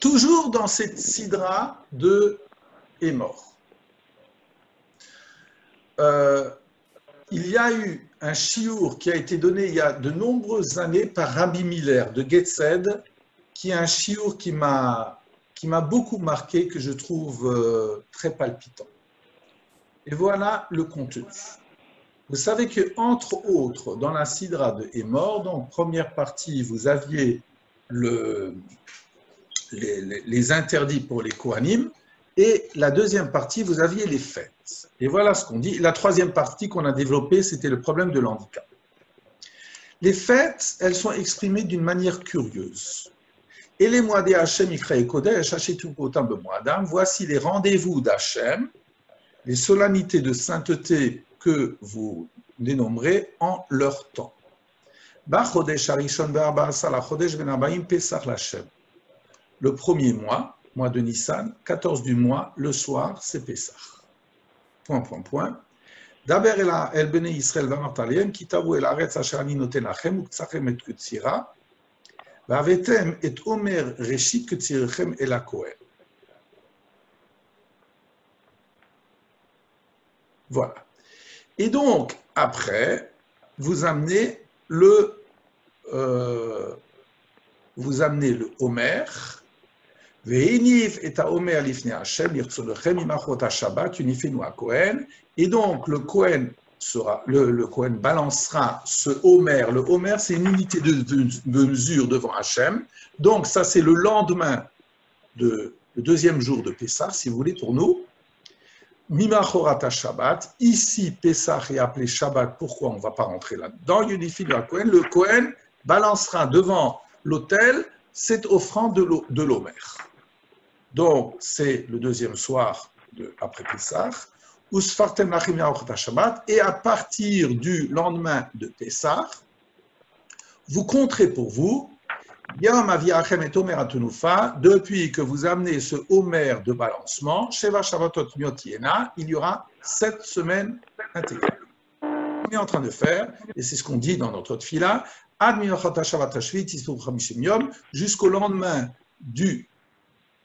Toujours dans cette sidra de Émor. Il y a eu un chiour qui a été donné il y a de nombreuses années par Rabbi Miller de Getzed, qui est un chiour qui m'a beaucoup marqué, que je trouve très palpitant. Et voilà le contenu. Vous savez que, entre autres, dans la sidra de Émor, donc première partie, vous aviez les interdits pour les Kohanim, et la deuxième partie, vous aviez les fêtes. Et voilà ce qu'on dit. La troisième partie qu'on a développée, c'était le problème de l'handicap. Les fêtes, elles sont exprimées d'une manière curieuse. Et les mois des Hachem, Ikra et Kodesh, voici les rendez-vous d'Hachem, les solennités de sainteté que vous dénommerez en leur temps. Le premier mois de Nissan, 14 du mois, le soir, c'est Pessah. Daber el bnei Israël v'amartaliem, kitavu el haaretz asher ani noten lachem, uktsachem et kutsira, v'avetem et omer reshit kutsirechem el hakohen. Voilà. Et donc, après, vous amenez le Homer. Et donc le Kohen balancera ce Homer. Le Homer, c'est une unité de mesure devant Hachem. Donc ça, c'est le lendemain le deuxième jour de Pessah, si vous voulez, pour nous. Mimachorat Shabbat. Ici, Pessah est appelé Shabbat. Pourquoi on ne va pas rentrer là-dedans? Le Kohen balancera devant l'autel cette offrande de l'Homer. Donc, c'est le deuxième soir après Pessah. Et à partir du lendemain de Pessah, vous compterez pour vous, depuis que vous amenez ce Homer de balancement, Sheva Shabbatot Miot Yena, il y aura 7 semaines intégrales. On est en train de faire, et c'est ce qu'on dit dans notre tfila, jusqu'au lendemain de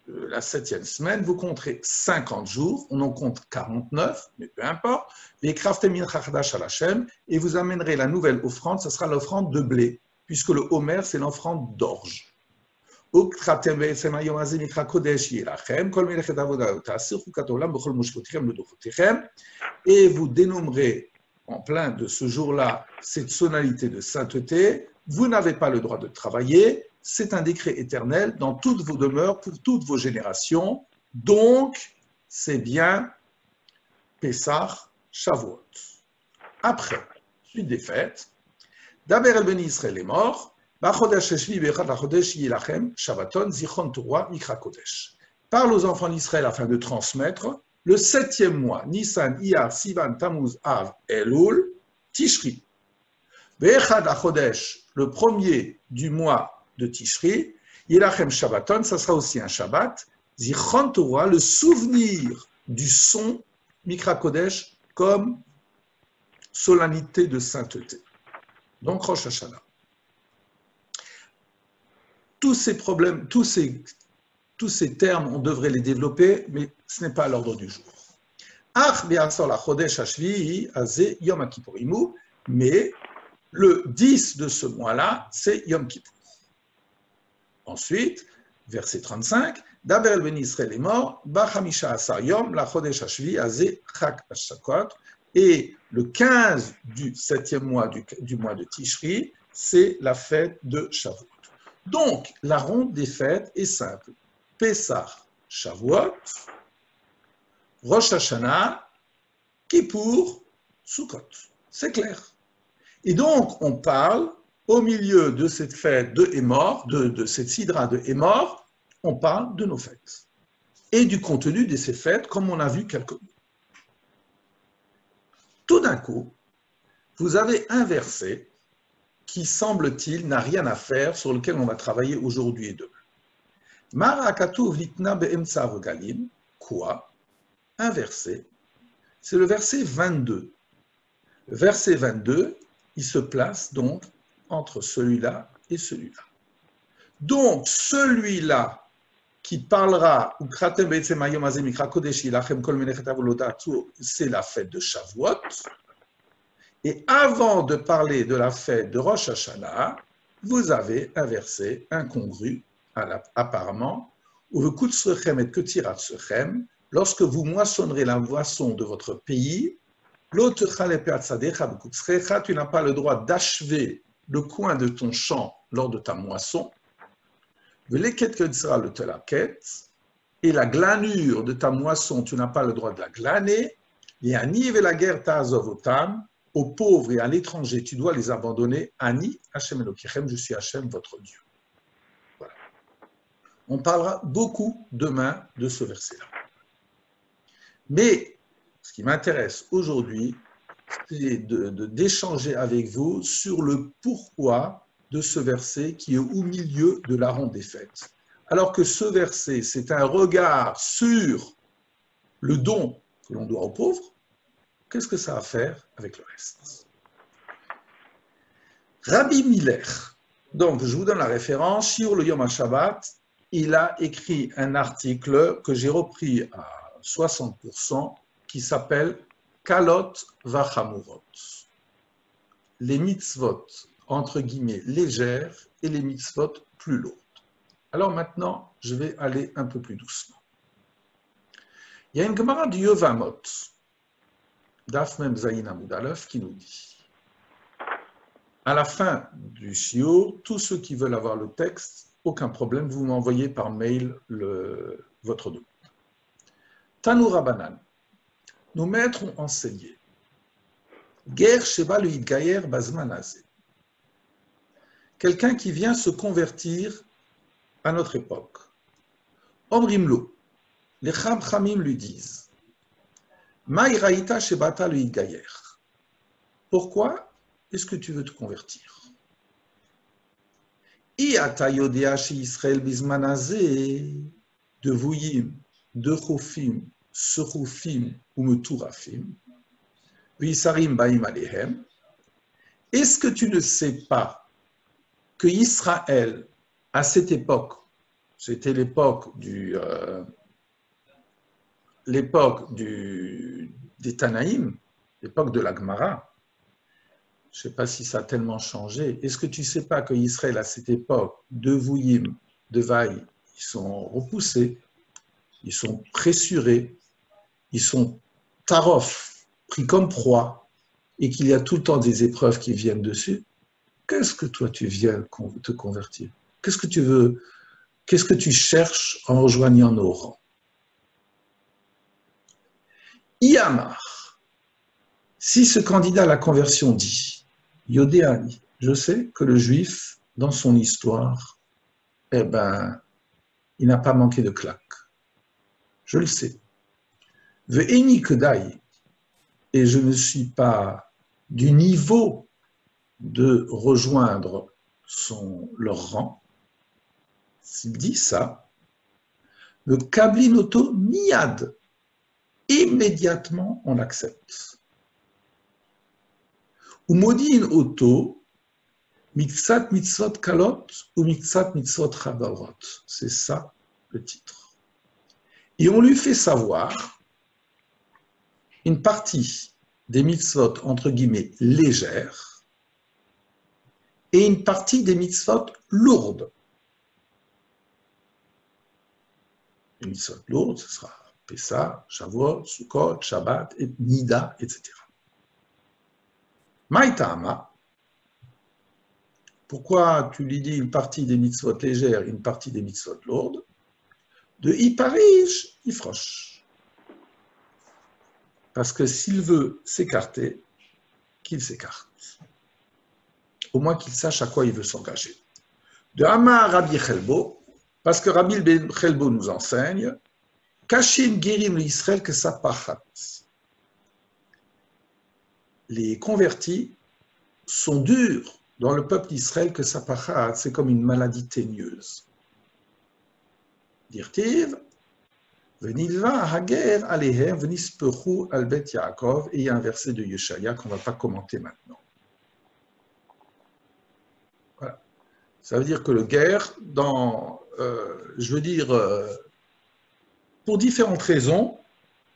la 7e semaine, vous compterez 50 jours, on en compte 49, mais peu importe, et vous amènerez la nouvelle offrande, ce sera l'offrande de blé, puisque le Homer, c'est l'offrande d'orge. Et vous dénommerez en plein de ce jour-là cette sonalité de sainteté, vous n'avez pas le droit de travailler, c'est un décret éternel dans toutes vos demeures, pour toutes vos générations, donc c'est bien Pessah, Shavuot. Après, suite des fêtes, Daber el beni Israël est mort, Bachodesh Sheshvi Bechad Lachodesh Yilachem, Shabbaton, Zichron Torah, Mikra Kodesh. Parle aux enfants d'Israël afin de transmettre le 7e mois, Nissan, Iyar, Sivan, Tammuz, Av, Elul, Tishri. Bechad Lachodesh, le premier du mois de Tishri, Yilachem Shabbaton, ça sera aussi un Shabbat, Zichron Torah, le souvenir du son, Mikra Kodesh, comme solennité de sainteté. Donc Rosh Hashanah. Tous ces problèmes, tous ces termes, on devrait les développer, mais ce n'est pas à l'ordre du jour. Mais le 10 de ce mois-là, c'est Yom Kippour. Ensuite, verset 35, Daber el ben Israël est mort, Bachamisha Asar Yom, la Chodesh Hashvi, Azé, Chak Hashakot, et le 15 du 7e mois du mois de Tishri, c'est la fête de Shavuot. Donc, la ronde des fêtes est simple. Pessah, Shavuot, Rosh Hashanah, Kippour, Sukkot. C'est clair. Et donc, on parle, au milieu de cette fête de Émor, de cette sidra de Émor, on parle de nos fêtes. Et du contenu de ces fêtes, comme on a vu quelques mots. Tout d'un coup, vous avez un verset qui, semble-t-il, n'a rien à faire, sur lequel on va travailler aujourd'hui et demain. Marakatuv litna be'emtsa regalim, quoi? Un verset, c'est le verset 22. Le verset 22, il se place donc entre celui-là et celui-là. Donc, celui-là qui parlera, c'est la fête de Shavuot. Et avant de parler de la fête de Rosh Hashanah, vous avez un verset incongru, apparemment, lorsque vous moissonnerez la moisson de votre pays, tu n'as pas le droit d'achever le coin de ton champ lors de ta moisson, et la glanure de ta moisson, tu n'as pas le droit de la glaner, et Ani et la guerre ta'azovotam, aux pauvres et à l'étranger, tu dois les abandonner. Ani, Hashem Elokechem, je suis Hashem, votre Dieu. Voilà. On parlera beaucoup demain de ce verset-là. Mais ce qui m'intéresse aujourd'hui, c'est d'échanger avec vous sur le pourquoi de ce verset qui est au milieu de la ronde des fêtes. Alors que ce verset, c'est un regard sur le don que l'on doit aux pauvres, qu'est-ce que ça a à faire avec le reste? Rabbi Miller, donc je vous donne la référence, sur le Yom HaShabbat, il a écrit un article que j'ai repris à 60%, qui s'appelle Kalot Vachamurot. Les mitzvot, entre guillemets, légères et les mitzvot plus lourdes. Alors maintenant, je vais aller un peu plus doucement. Il y a une Gemara du Yevamot, Daf Mem Zayin Amud Aleph, qui nous dit, à la fin du shiur, tous ceux qui veulent avoir le texte, aucun problème, vous m'envoyez par mail votre demande. Tanu Rabanan, nos maîtres ont enseigné, Ger Sheba le Yidgayer Bazmanazé, quelqu'un qui vient se convertir à notre époque. Omrimlo, les Cham-Chamim lui disent, Maïraïta Shebata le Yidgayer, pourquoi est-ce que tu veux te convertir? Iata Yodea She Israël Bizmanazé, de Vuyim, de Chofim, Serufim ou Meturafim, Visarim Baim Alehem, est-ce que tu ne sais pas que Israël, à cette époque, c'était l'époque des Tanaïm, l'époque de la Gemara, je ne sais pas si ça a tellement changé, est-ce que tu ne sais pas que Israël, à cette époque, de Vuyim, de Vaï, ils sont repoussés, ils sont pressurés, ils sont tarof, pris comme proie, et qu'il y a tout le temps des épreuves qui viennent dessus, qu'est-ce que toi tu viens te convertir? Qu'est-ce que tu veux? Qu'est-ce que tu cherches en rejoignant nos rangs? Iyamar, si ce candidat à la conversion dit, Yodéani, je sais que le juif, dans son histoire, il n'a pas manqué de claques. Je le sais. Ve'eni kedai, et je ne suis pas du niveau de rejoindre leur rang. S'il dit ça, le kablinoto miyad, immédiatement on l'accepte. Ou modin auto, mixat mitzvot kalot ou mixat mitzvot chabarot. C'est ça le titre. Et on lui fait savoir une partie des mitzvot, entre guillemets, légères, et une partie des mitzvot lourdes. Les mitzvot lourdes, ce sera Pessah, Shavuot, Sukkot, Shabbat, et Nida, etc. Maïtama, pourquoi tu lui dis une partie des mitzvot légères et une partie des mitzvot lourdes? De Iparish, Ifrosh. Parce que s'il veut s'écarter, qu'il s'écarte. Au moins qu'il sache à quoi il veut s'engager. De Hama Rabbi Chelbo, parce que Rabbi Ben Chelbo nous enseigne, Kashim Gerim l'Israël que ça pachat. Les convertis sont durs dans le peuple d'Israël que ça pachat, c'est comme une maladie teigneuse. Dirtiv, Venilva Hager Alehem Venisperu Albet Yaakov, et il y a un verset de Yeshaya qu'on ne va pas commenter maintenant. Voilà. Ça veut dire que le guerre, pour différentes raisons,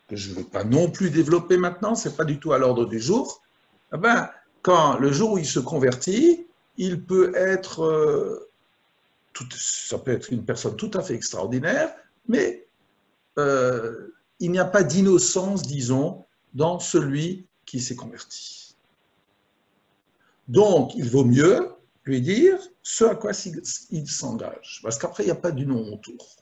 que je ne veux pas non plus développer maintenant, ce n'est pas du tout à l'ordre du jour, eh ben, quand le jour où il se convertit, il peut être, ça peut être une personne tout à fait extraordinaire, mais il n'y a pas d'innocence, disons, dans celui qui s'est converti. Donc, il vaut mieux lui dire ce à quoi il s'engage, parce qu'après, il n'y a pas du non autour.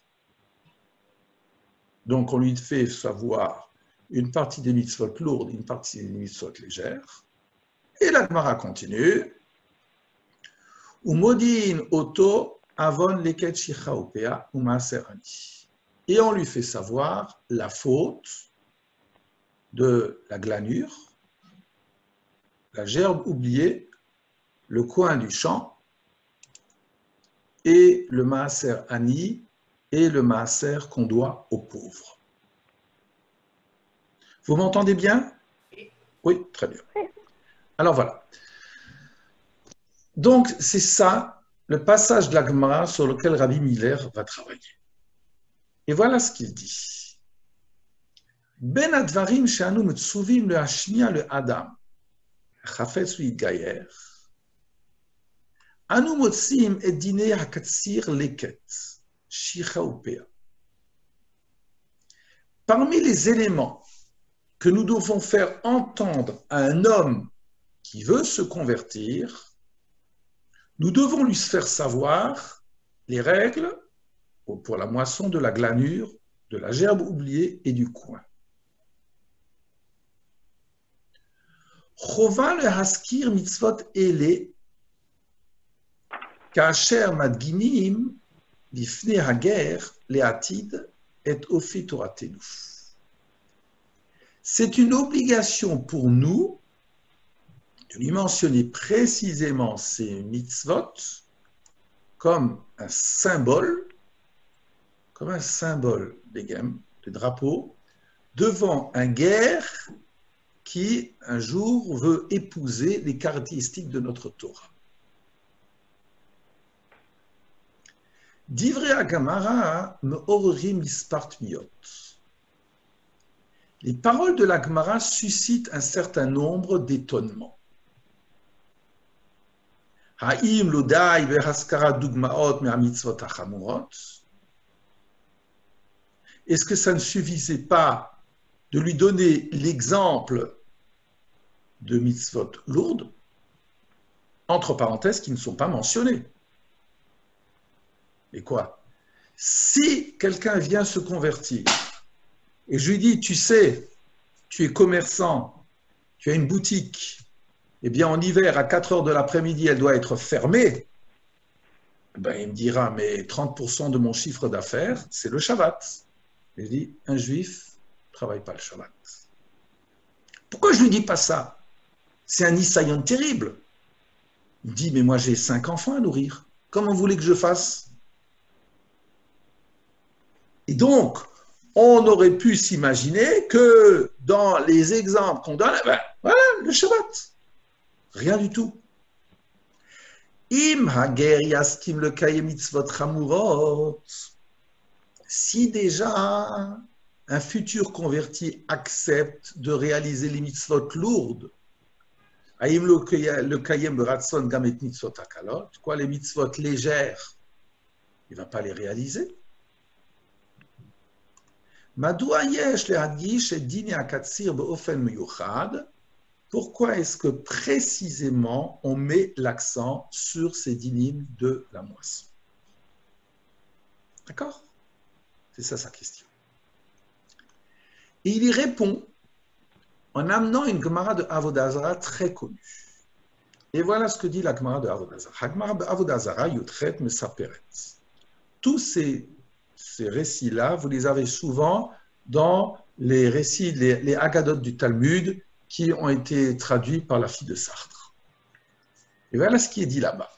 Donc, on lui fait savoir une partie des mitzvot lourdes, une partie des mitzvot légères, et la Gemara continue. Umodin oto avon leket shicha upea umaaser ani. Et on lui fait savoir la faute de la glanure, la gerbe oubliée, le coin du champ, et le maaser ani, et le maaser qu'on doit aux pauvres. Vous m'entendez bien? Oui, très bien. Alors voilà. Donc, c'est ça, le passage de la Gemara sur lequel Rabbi Miller va travailler. Et voilà ce qu'il dit. Ben advarim she'anu metzuvim le hashmiya le adam, chafetz u'yitgayer, anu motzim et dinei hakatsir leket, shicha upea. Parmi les éléments que nous devons faire entendre à un homme qui veut se convertir, nous devons lui faire savoir les règles pour la moisson de la glanure, de la gerbe oubliée et du coin. Chova le haskir mitzvot ele, kaasher madginim lifnei hager leatid et ofi toratenu. C'est une obligation pour nous de lui mentionner précisément ces mitzvot comme un symbole des drapeaux, devant un guerre qui, un jour, veut épouser les caractéristiques de notre Torah. Divrei HaGemara me'orerim mispar tmiyot. Les paroles de la Gemara suscitent un certain nombre d'étonnements. Ha'im lodai behaskara dugmaot me'amitzvot hachamurot. Est-ce que ça ne suffisait pas de lui donner l'exemple de mitzvot lourdes, entre parenthèses, qui ne sont pas mentionnées? Et quoi? Si quelqu'un vient se convertir et je lui dis, tu sais, tu es commerçant, tu as une boutique, eh bien en hiver, à 4 heures de l'après-midi, elle doit être fermée, ben, il me dira, mais 30% de mon chiffre d'affaires, c'est le Shabbat. Et je dis, un juif ne travaille pas le Shabbat. Pourquoi je ne lui dis pas ça? C'est un nissayon terrible. Il me dit, mais moi j'ai 5 enfants à nourrir. Comment vous voulez que je fasse? Et donc, on aurait pu s'imaginer que dans les exemples qu'on donne, ben, voilà, le Shabbat. Rien du tout. Im hager yaskim le kayem mitzvot chamurot. Si déjà un futur converti accepte de réaliser les mitzvot lourdes, haim le kayem beratson gamet mitzvot akalot, quoi, les mitzvot légères, il ne va pas les réaliser. Pourquoi est-ce que précisément on met l'accent sur ces dynim de la moisson? D'accord? C'est ça sa question. Et il y répond en amenant une Gemara de Avodah Zarah très connue. Et voilà ce que dit la Gemara de Avodah Zarah. La Gemara de Avodah Zarah, Yotret Mesaperet. Tous ces récits-là, vous les avez souvent dans les récits, les Haggadot du Talmud qui ont été traduits par la fille de Sartre. Et voilà ce qui est dit là-bas.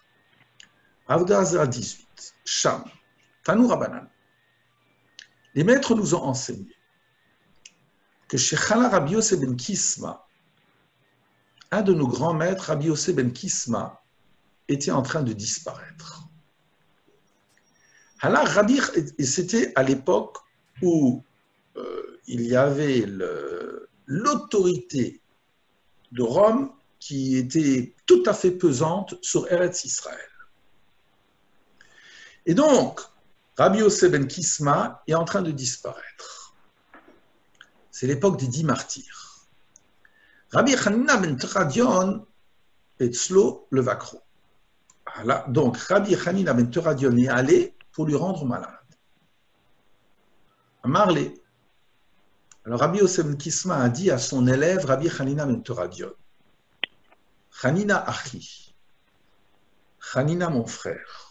Avodah Zarah 18. Sham. Tanu Rabbanan. Les maîtres nous ont enseigné que chez Chala Rabbi Yosef ben Kisma, un de nos grands maîtres, Rabbi Yosef ben Kisma, était en train de disparaître. Et c'était à l'époque où il y avait l'autorité de Rome qui était tout à fait pesante sur Eretz Israël. Et donc, Rabbi Yossé ben Kisma est en train de disparaître. C'est l'époque des 10 martyrs. Rabbi Hanina ben Teradion Etzlo le Vakro. Voilà. Donc, Rabbi Hanina ben Teradion est allé pour lui rendre malade. À Marley. Alors, Rabbi Yossé ben Kisma a dit à son élève, Rabbi Hanina ben Teradion, Hanina Achi, Hanina mon frère,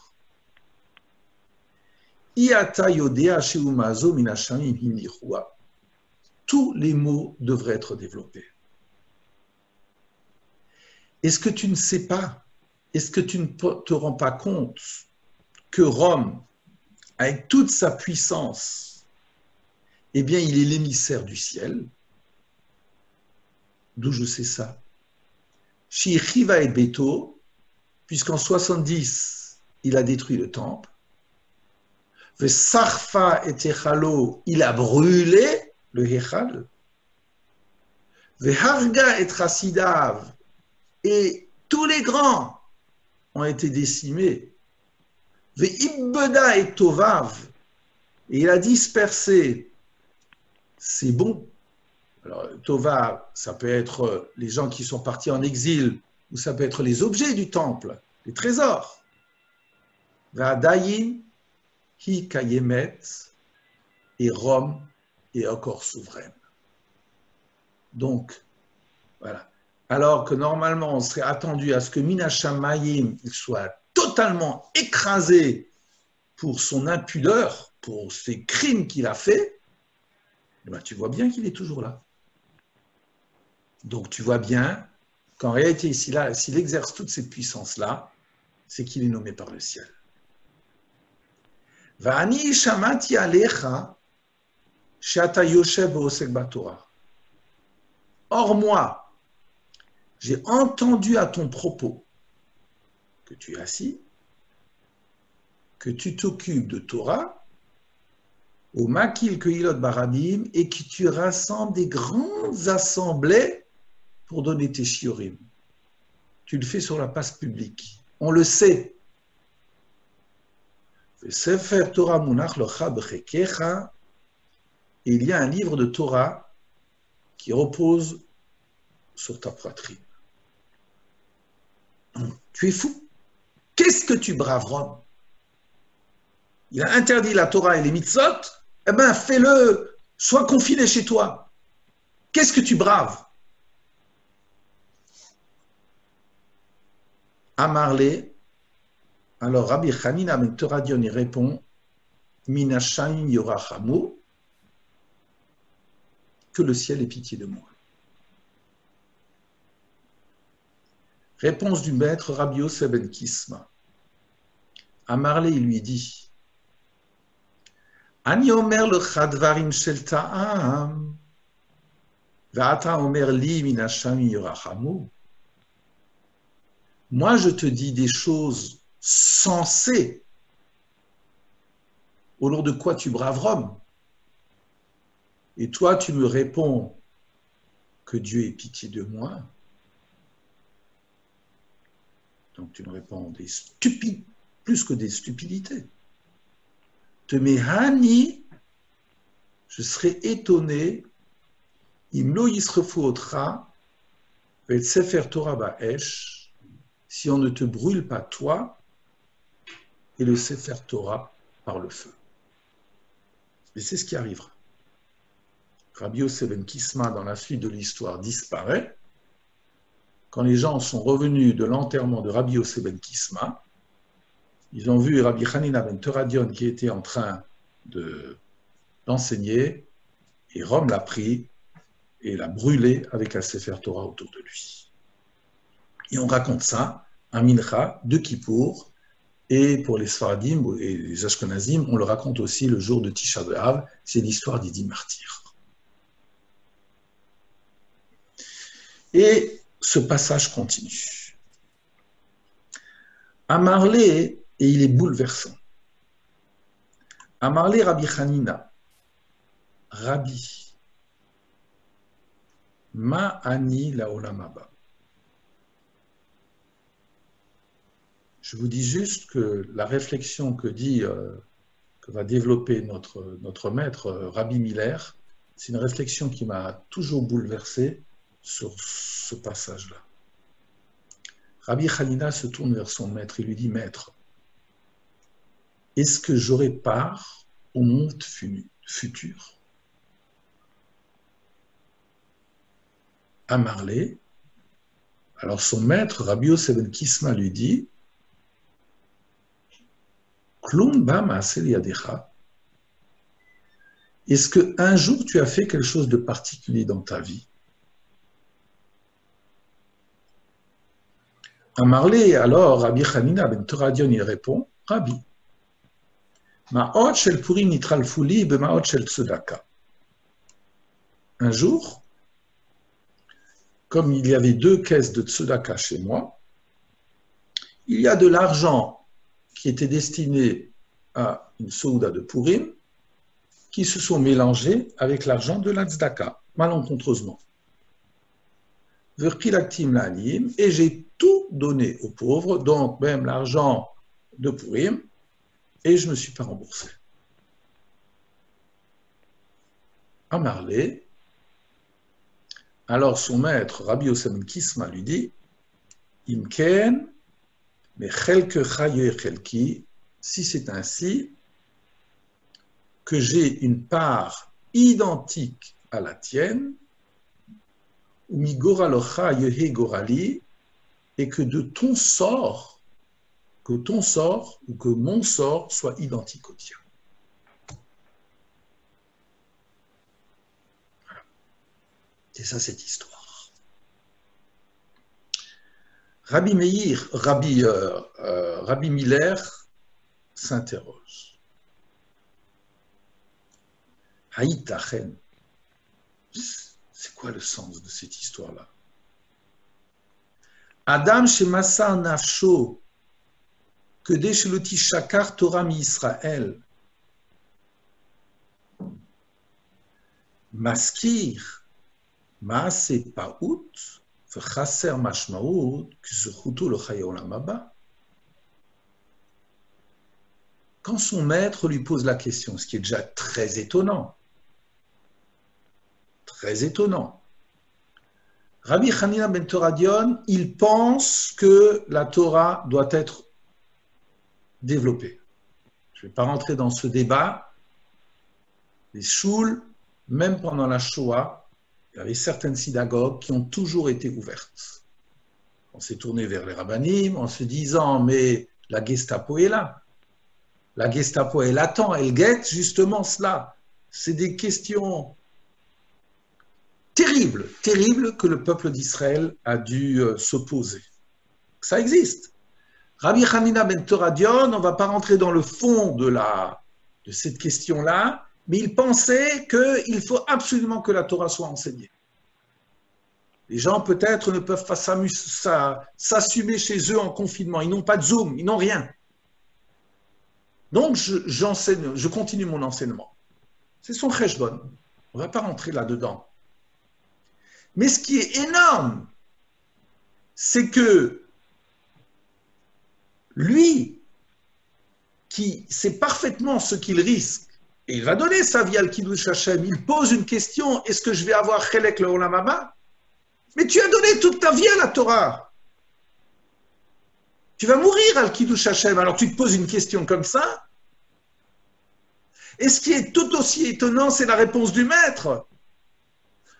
tous les mots devraient être développés. Est-ce que tu ne sais pas, est-ce que tu ne te rends pas compte que Rome, avec toute sa puissance, eh bien, il est l'émissaire du ciel? D'où je sais ça? Shichiva et Beto, puisqu'en 70, il a détruit le temple. Sarfa et Techalo, il a brûlé le Hechal. Harga et Trasidav, et tous les grands ont été décimés. Ibeda et Tovav, et il a dispersé. C'est bon. Alors, Tovav, ça peut être les gens qui sont partis en exil, ou ça peut être les objets du temple, les trésors. Vadayin, Hi Kayemet, et Rome est encore souveraine. Donc, voilà. Alors que normalement, on serait attendu à ce que Minashamayim soit totalement écrasé pour son impudeur, pour ses crimes qu'il a faits, eh bien, tu vois bien qu'il est toujours là. Donc, tu vois bien qu'en réalité, s'il exerce toute cette puissance-là, c'est qu'il est nommé par le ciel. Va'ani shamati alecha she'ata yoshev ve'osek batorah. Or moi, j'ai entendu à ton propos que tu es assis, que tu t'occupes de Torah, au Makil Kehilot Barabim, et que tu rassembles des grandes assemblées pour donner tes shiurim. Tu le fais sur la place publique. On le sait. Sefer Torah Munach Locha B'chekecha, et il y a un livre de Torah qui repose sur ta poitrine. Tu es fou. Qu'est-ce que tu braves, Rome? Il a interdit la Torah et les mitzvot, eh bien, fais-le, sois confiné chez toi. Qu'est-ce que tu braves? Amarlé, alors Rabbi Hanina ben Teradion y répond, Minashaim Yorachamu, que le ciel ait pitié de moi. Réponse du maître Rabbi Yossé ben Kisma. Amarlé, il lui dit, Ani omer lecha dvarim shel ta'am, ve'ata omer li minashaim yorachamu. Moi, je te dis des choses sensées. Au nom de quoi tu braves Rome? Et toi, tu me réponds que Dieu ait pitié de moi. Donc, tu me réponds des stupides, plus que des stupidités. Te mehani, je serais étonné, imlo yisrefu otra, vet sefer Torah ba'esh, si on ne te brûle pas toi et le sefer Torah par le feu. Et c'est ce qui arrivera. Rabbi Yossé ben Kisma, dans la suite de l'histoire, disparaît. Quand les gens sont revenus de l'enterrement de Rabbi Yossé ben Kisma, ils ont vu Rabbi Hanina ben Teradion qui était en train d'enseigner, et Rome l'a pris et l'a brûlé avec un Sefer Torah autour de lui. Et on raconte ça, un Mincha de Kippour, et pour les Sfaradim et les Ashkenazim, on le raconte aussi le jour de Tisha B'Av, c'est l'histoire des 10 martyrs. Et ce passage continue. Amarlé, et il est bouleversant. Amarle Rabbi Hanina, Rabbi, ma ani laolam haba. Je vous dis juste que la réflexion que va développer notre maître Rabbi Miller, c'est une réflexion qui m'a toujours bouleversé sur ce passage-là. Rabbi Hanina se tourne vers son maître et lui dit « Maître, est-ce que j'aurai part au monde futur ?» Amarlé, alors son maître, Rabbi Yosef ben Kisma, lui dit « Klum ba ma'aseh yadecha » Est-ce qu'un jour tu as fait quelque chose de particulier dans ta vie? Amarlé, alors Rabbi Hanina ben Toradion, il répond Rabbi, ma'ot shel purim nitralfuli b'ma'ot shel tzedaka. Un jour, comme il y avait 2 caisses de tzedaka chez moi, il y a de l'argent qui était destiné à une souda de Purim qui se sont mélangés avec l'argent de la tzedaka, malencontreusement. Et j'ai tout donné aux pauvres, donc même l'argent de Purim, et je ne me suis pas remboursé. Amarlé, alors son maître, Rabbi Yosef ben Kisma, lui dit Imken, mais chelkecha yechelki, si c'est ainsi, que j'ai une part identique à la tienne, ou mi goralocha yehe gorali, et que de ton sort, ou que mon sort soit identique au tien. Voilà. C'est ça cette histoire. Rabbi Miller s'interroge. Haïtachen, c'est quoi le sens de cette histoire-là? Adam shemassar nafsho, que desheloti shakar Torah mi Israël, maskir maase paout, v'chaser mashmaout, k'zuchutu lo chaye olam haba. Quand son maître lui pose la question, ce qui est déjà très étonnant, Rabbi Hanina ben Toradion, il pense que la Torah doit être développée. Je ne vais pas rentrer dans ce débat. Les shouls, même pendant la Shoah, il y avait certaines synagogues qui ont toujours été ouvertes. On s'est tourné vers les rabbinim en se disant, mais la Gestapo est là. La Gestapo, elle attend, elle guette justement cela. C'est des questions terribles que le peuple d'Israël a dû s'opposer. Ça existe. Rabbi Hanina ben Toradion, on ne va pas rentrer dans le fond de cette question-là, mais il pensait qu'il faut absolument que la Torah soit enseignée. Les gens peut-être ne peuvent pas s'assumer chez eux en confinement, ils n'ont pas de Zoom, ils n'ont rien. Donc j'enseigne, je continue mon enseignement. C'est son cheshbon. On ne va pas rentrer là-dedans. Mais ce qui est énorme, c'est que lui, qui sait parfaitement ce qu'il risque, et il va donner sa vie al Kiddush Hashem, il pose une question, est-ce que je vais avoir Chelek le Olam Haba? Mais tu as donné toute ta vie à la Torah. Tu vas mourir al Kiddush Hashem, alors tu te poses une question comme ça? Et ce qui est tout aussi étonnant, c'est la réponse du maître.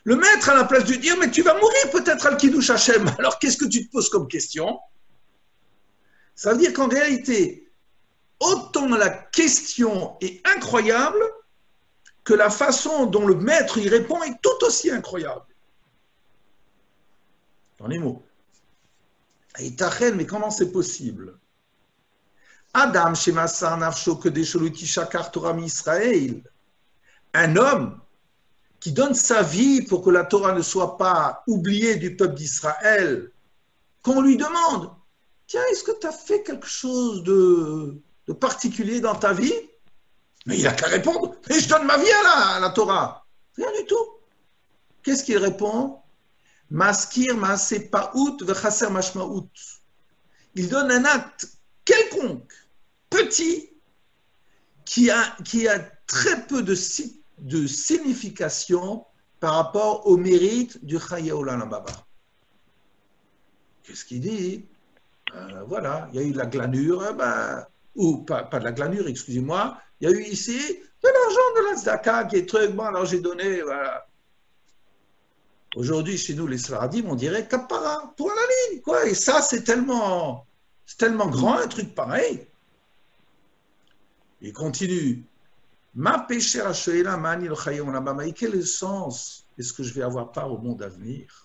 Le maître, à la place de dire, mais tu vas mourir peut-être al Kiddush Hashem, alors qu'est-ce que tu te poses comme question? Ça veut dire qu'en réalité, autant la question est incroyable que la façon dont le maître y répond est tout aussi incroyable. Dans les mots. Aïtachel, mais comment c'est possible? Adam, Shemassar Nafsho, que Desholoti Shakar Torah mi Israël. Un homme qui donne sa vie pour que la Torah ne soit pas oubliée du peuple d'Israël, qu'on lui demande, tiens, est-ce que tu as fait quelque chose de particulier dans ta vie? Mais il n'a qu'à répondre. Mais je donne ma vie à la Torah. Rien du tout. Qu'est-ce qu'il répond? Maskir maaseh pa'ut v'chaser mashma'ut. Il donne un acte quelconque, petit, qui a très peu de signification par rapport au mérite du Chayei Olam Haba. Qu'est-ce qu'il dit? Voilà, il y a eu de la glanure, ou pas de la glanure, excusez-moi, il y a eu ici de l'argent de la Tzedaka qui est truc, bon, alors j'ai donné, voilà. Aujourd'hui, chez nous, les Sfaradim, on dirait Kapara, pour la ligne, quoi. Et ça, c'est tellement grand, un truc pareil. Il continue. Ma péché à Shoela, Mani, le Chayei Olam Haba, mais quel est le sens? Est-ce que je vais avoir part au monde à venir?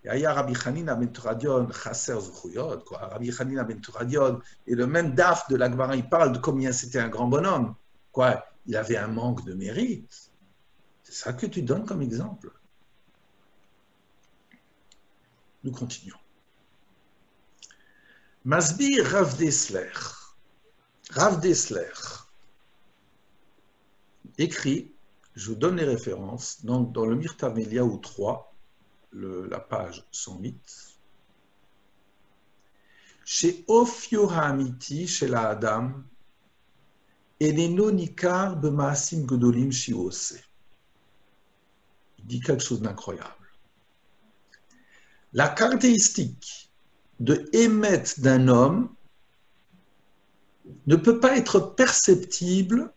Et Rabbi Hanina ben Turadion, Chasser Zuchuyot, quoi. Rabbi Hanina ben Turadion, et le même Daf de l'Agmara, il parle de combien c'était un grand bonhomme. Quoi, il avait un manque de mérite. C'est ça que tu donnes comme exemple. Nous continuons. Masbir Rav Dessler. Rav Dessler écrit, je vous donne les références, donc dans le Mirtav Eliyahu 3, la page 108, chez Ofio Ha'amiti, chez la Adam, Eleno Nikar B'maasim Gedolim Shiose. Il dit quelque chose d'incroyable. La caractéristique de émet d'un homme ne peut pas être perceptible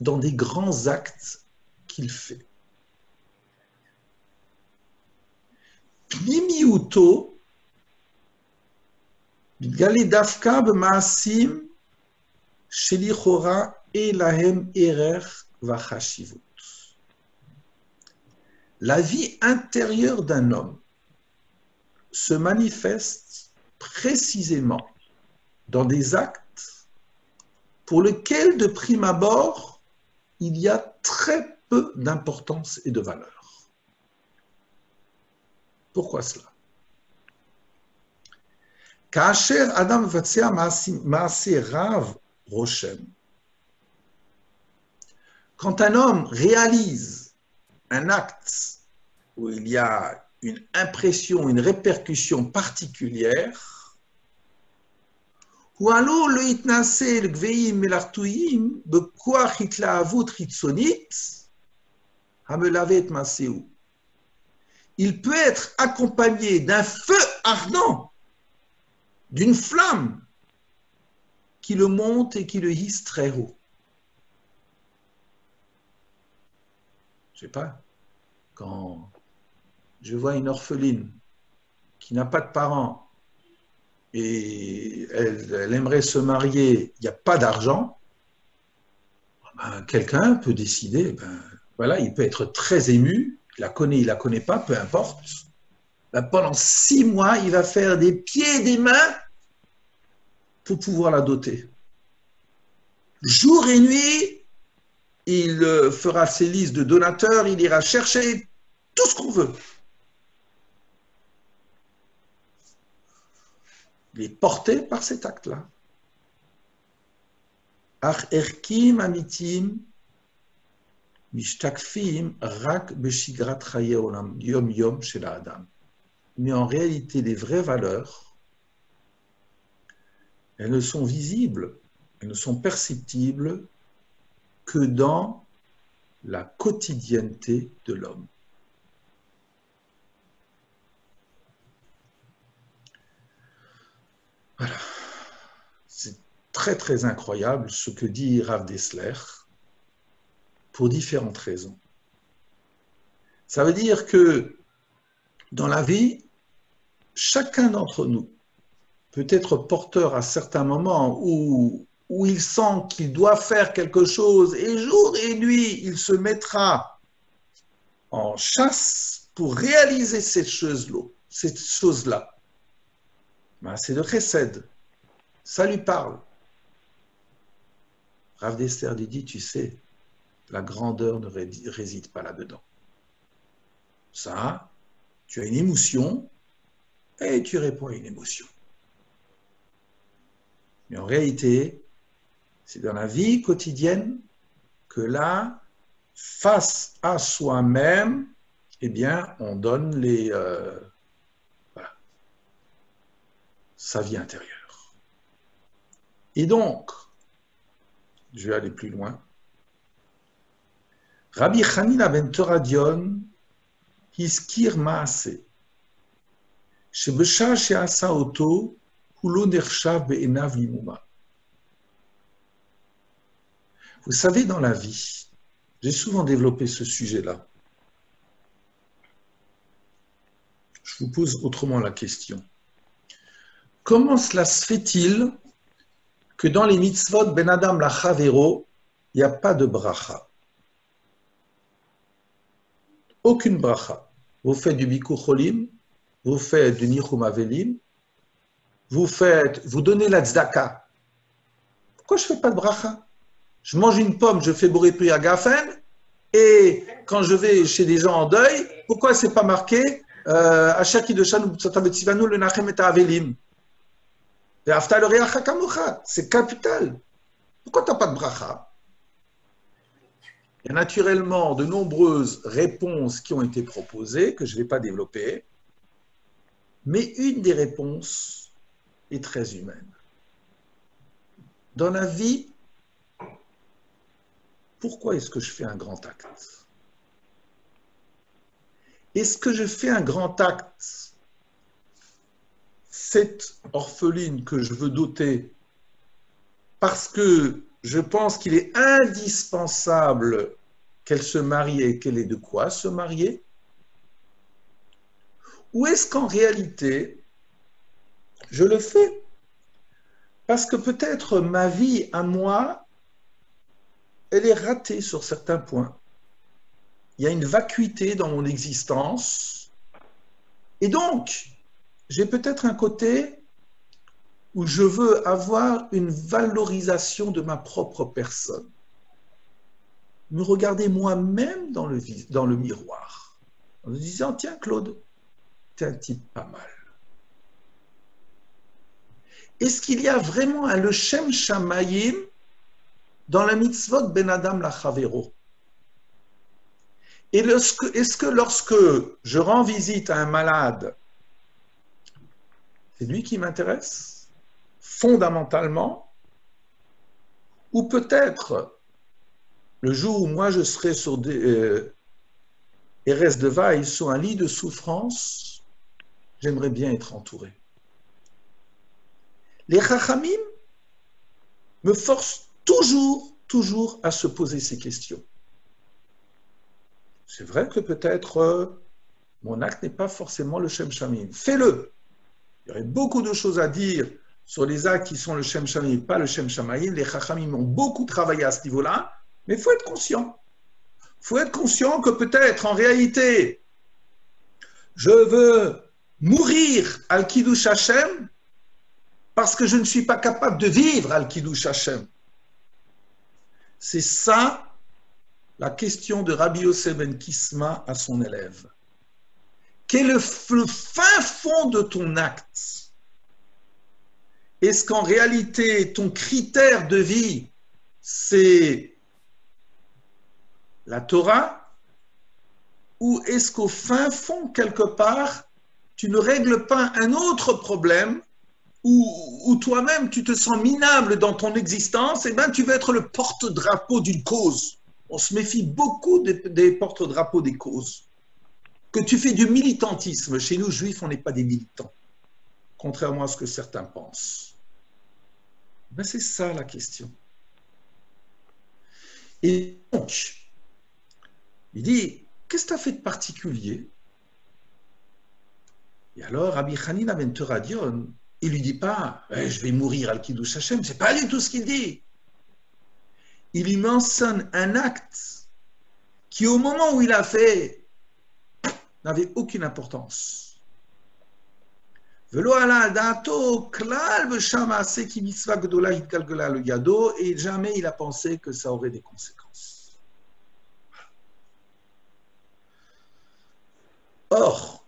dans des grands actes qu'il fait. Pnimiuto, Gale Dafka B'maasim Shelichora Elahem Erer Vachashivut. La vie intérieure d'un homme se manifeste précisément dans des actes pour lesquels, de prime abord, il y a très peu d'importance et de valeur. Pourquoi cela? Kasher Adam Vatzea Maaseh Rav Roshem. Quand un homme réalise un acte où il y a une impression, une répercussion particulière, ou alors le itnase le gveim melartuim bekoach hitlaavut hitzonit hamelavet maseu. Il peut être accompagné d'un feu ardent, d'une flamme qui le monte et qui le hisse très haut. Je ne sais pas, quand je vois une orpheline qui n'a pas de parents et elle aimerait se marier, il n'y a pas d'argent, quelqu'un peut décider, voilà, il peut être très ému, il la connaît, il la connaît pas, peu importe. Pendant 6 mois, il va faire des pieds et des mains pour pouvoir la doter. Jour et nuit, il fera ses listes de donateurs, il ira chercher tout ce qu'on veut. Il est porté par cet acte-là. Ach erkim amitim mishtakfim rak beshigrat chaye olam yom yom shel ha'adam. Mais en réalité, les vraies valeurs, elles ne sont visibles, elles ne sont perceptibles que dans la quotidienneté de l'homme. Voilà. C'est très très incroyable ce que dit Rav Dessler pour différentes raisons. Ça veut dire que dans la vie, chacun d'entre nous peut être porteur à certains moments où il sent qu'il doit faire quelque chose et jour et nuit, il se mettra en chasse pour réaliser cette chose-là. C'est de chesed. Ça lui parle. Rav Dessler lui dit, tu sais, la grandeur ne réside pas là-dedans. Ça, tu as une émotion et tu réponds à une émotion. Mais en réalité, C'est dans la vie quotidienne que là, face à soi-même, eh bien, on donne voilà, sa vie intérieure. Et donc, je vais aller plus loin. Rabbi Hanina ben Toradion, הזכיר מעשה, שבשעה שעשה אותו, הוא לא נחשב בעיניו למומה. Vous savez, dans la vie, j'ai souvent développé ce sujet-là. Je vous pose autrement la question. Comment cela se fait-il que dans les mitzvot ben Adam la Chavero, il n'y a pas de bracha? Aucune bracha. Vous faites du Bikur Cholim, vous faites du Nichum Avelim, vous donnez la tzedaka. Pourquoi je ne fais pas de bracha? Je mange une pomme, je fais Boré Pri Agafen, et quand je vais chez des gens en deuil, pourquoi ce n'est pas marqué Achaki de Shanou Tsotavetzivanu le Nachem et Avelim? C'est capital. Pourquoi tu n'as pas de bracha? Il y a naturellement de nombreuses réponses qui ont été proposées, que je ne vais pas développer, mais une des réponses est très humaine. Dans la vie, pourquoi est-ce que je fais un grand acte? Est-ce que je fais un grand acte, cette orpheline que je veux doter, parce que je pense qu'il est indispensable qu'elle se marie et qu'elle ait de quoi se marier? Ou est-ce qu'en réalité, je le fais parce que peut-être ma vie à moi, elle est ratée sur certains points. Il y a une vacuité dans mon existence. Et donc, j'ai peut-être un côté où je veux avoir une valorisation de ma propre personne. Me regarder moi-même dans le miroir, en me disant, tiens Claude, t'es un type pas mal. Est-ce qu'il y a vraiment un Lechem Shamayim dans la mitzvot Ben Adam la Chavero? Et est-ce que lorsque je rends visite à un malade, c'est lui qui m'intéresse fondamentalement? Ou peut-être le jour où moi je serai sur des Erez de Vaille, sur un lit de souffrance, j'aimerais bien être entouré. Les Chachamim me forcent toujours à se poser ces questions. C'est vrai que peut-être mon acte n'est pas forcément le Shem Shamim. Fais-le. Il y aurait beaucoup de choses à dire sur les actes qui sont le Shem Shamim, pas le Shem Shamayim. Les Chachamim ont beaucoup travaillé à ce niveau-là, mais il faut être conscient. Il faut être conscient que peut-être en réalité, je veux mourir al Kiddush Hashem parce que je ne suis pas capable de vivre al Kiddush Hashem. C'est ça la question de Rabbi Yosef ben Kisma à son élève. Quel est le fin fond de ton acte? Est-ce qu'en réalité, ton critère de vie, c'est la Torah? Ou est-ce qu'au fin fond, quelque part, tu ne règles pas un autre problème où toi-même, tu te sens minable dans ton existence, et bien tu veux être le porte-drapeau d'une cause. On se méfie beaucoup des porte-drapeaux des causes. Que tu fais du militantisme. Chez nous, juifs, on n'est pas des militants, contrairement à ce que certains pensent. Ben, c'est ça la question. Et donc, il dit, qu'est-ce que tu as fait de particulier? Et alors, Rabbi Hanina ben Toradion, il ne lui dit pas, je vais mourir al Kiddush Hashem, c'est pas du tout ce qu'il dit. Il lui mentionne un acte qui, au moment où il a fait, n'avait aucune importance. Et jamais il a pensé que ça aurait des conséquences. Or,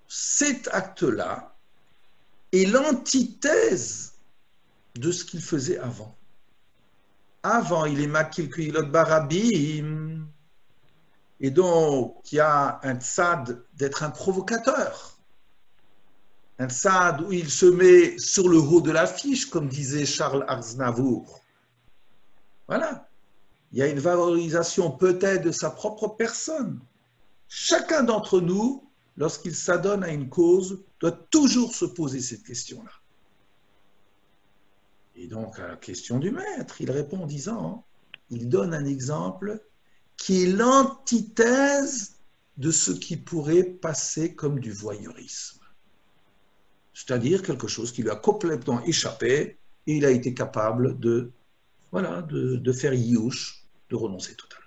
cet acte-là est l'antithèse de ce qu'il faisait avant. avant, il est makil kuilot barabim. Et donc, il y a un tzad d'être un provocateur. Un tzad où il se met sur le haut de l'affiche, comme disait Charles Aznavour. Voilà. Il y a une valorisation peut-être de sa propre personne. Chacun d'entre nous, lorsqu'il s'adonne à une cause, doit toujours se poser cette question-là. Et donc, à la question du maître, il répond en disant, il donne un exemple qui est l'antithèse de ce qui pourrait passer comme du voyeurisme. C'est-à-dire quelque chose qui lui a complètement échappé et il a été capable de, voilà, de faire yiouch, de renoncer totalement.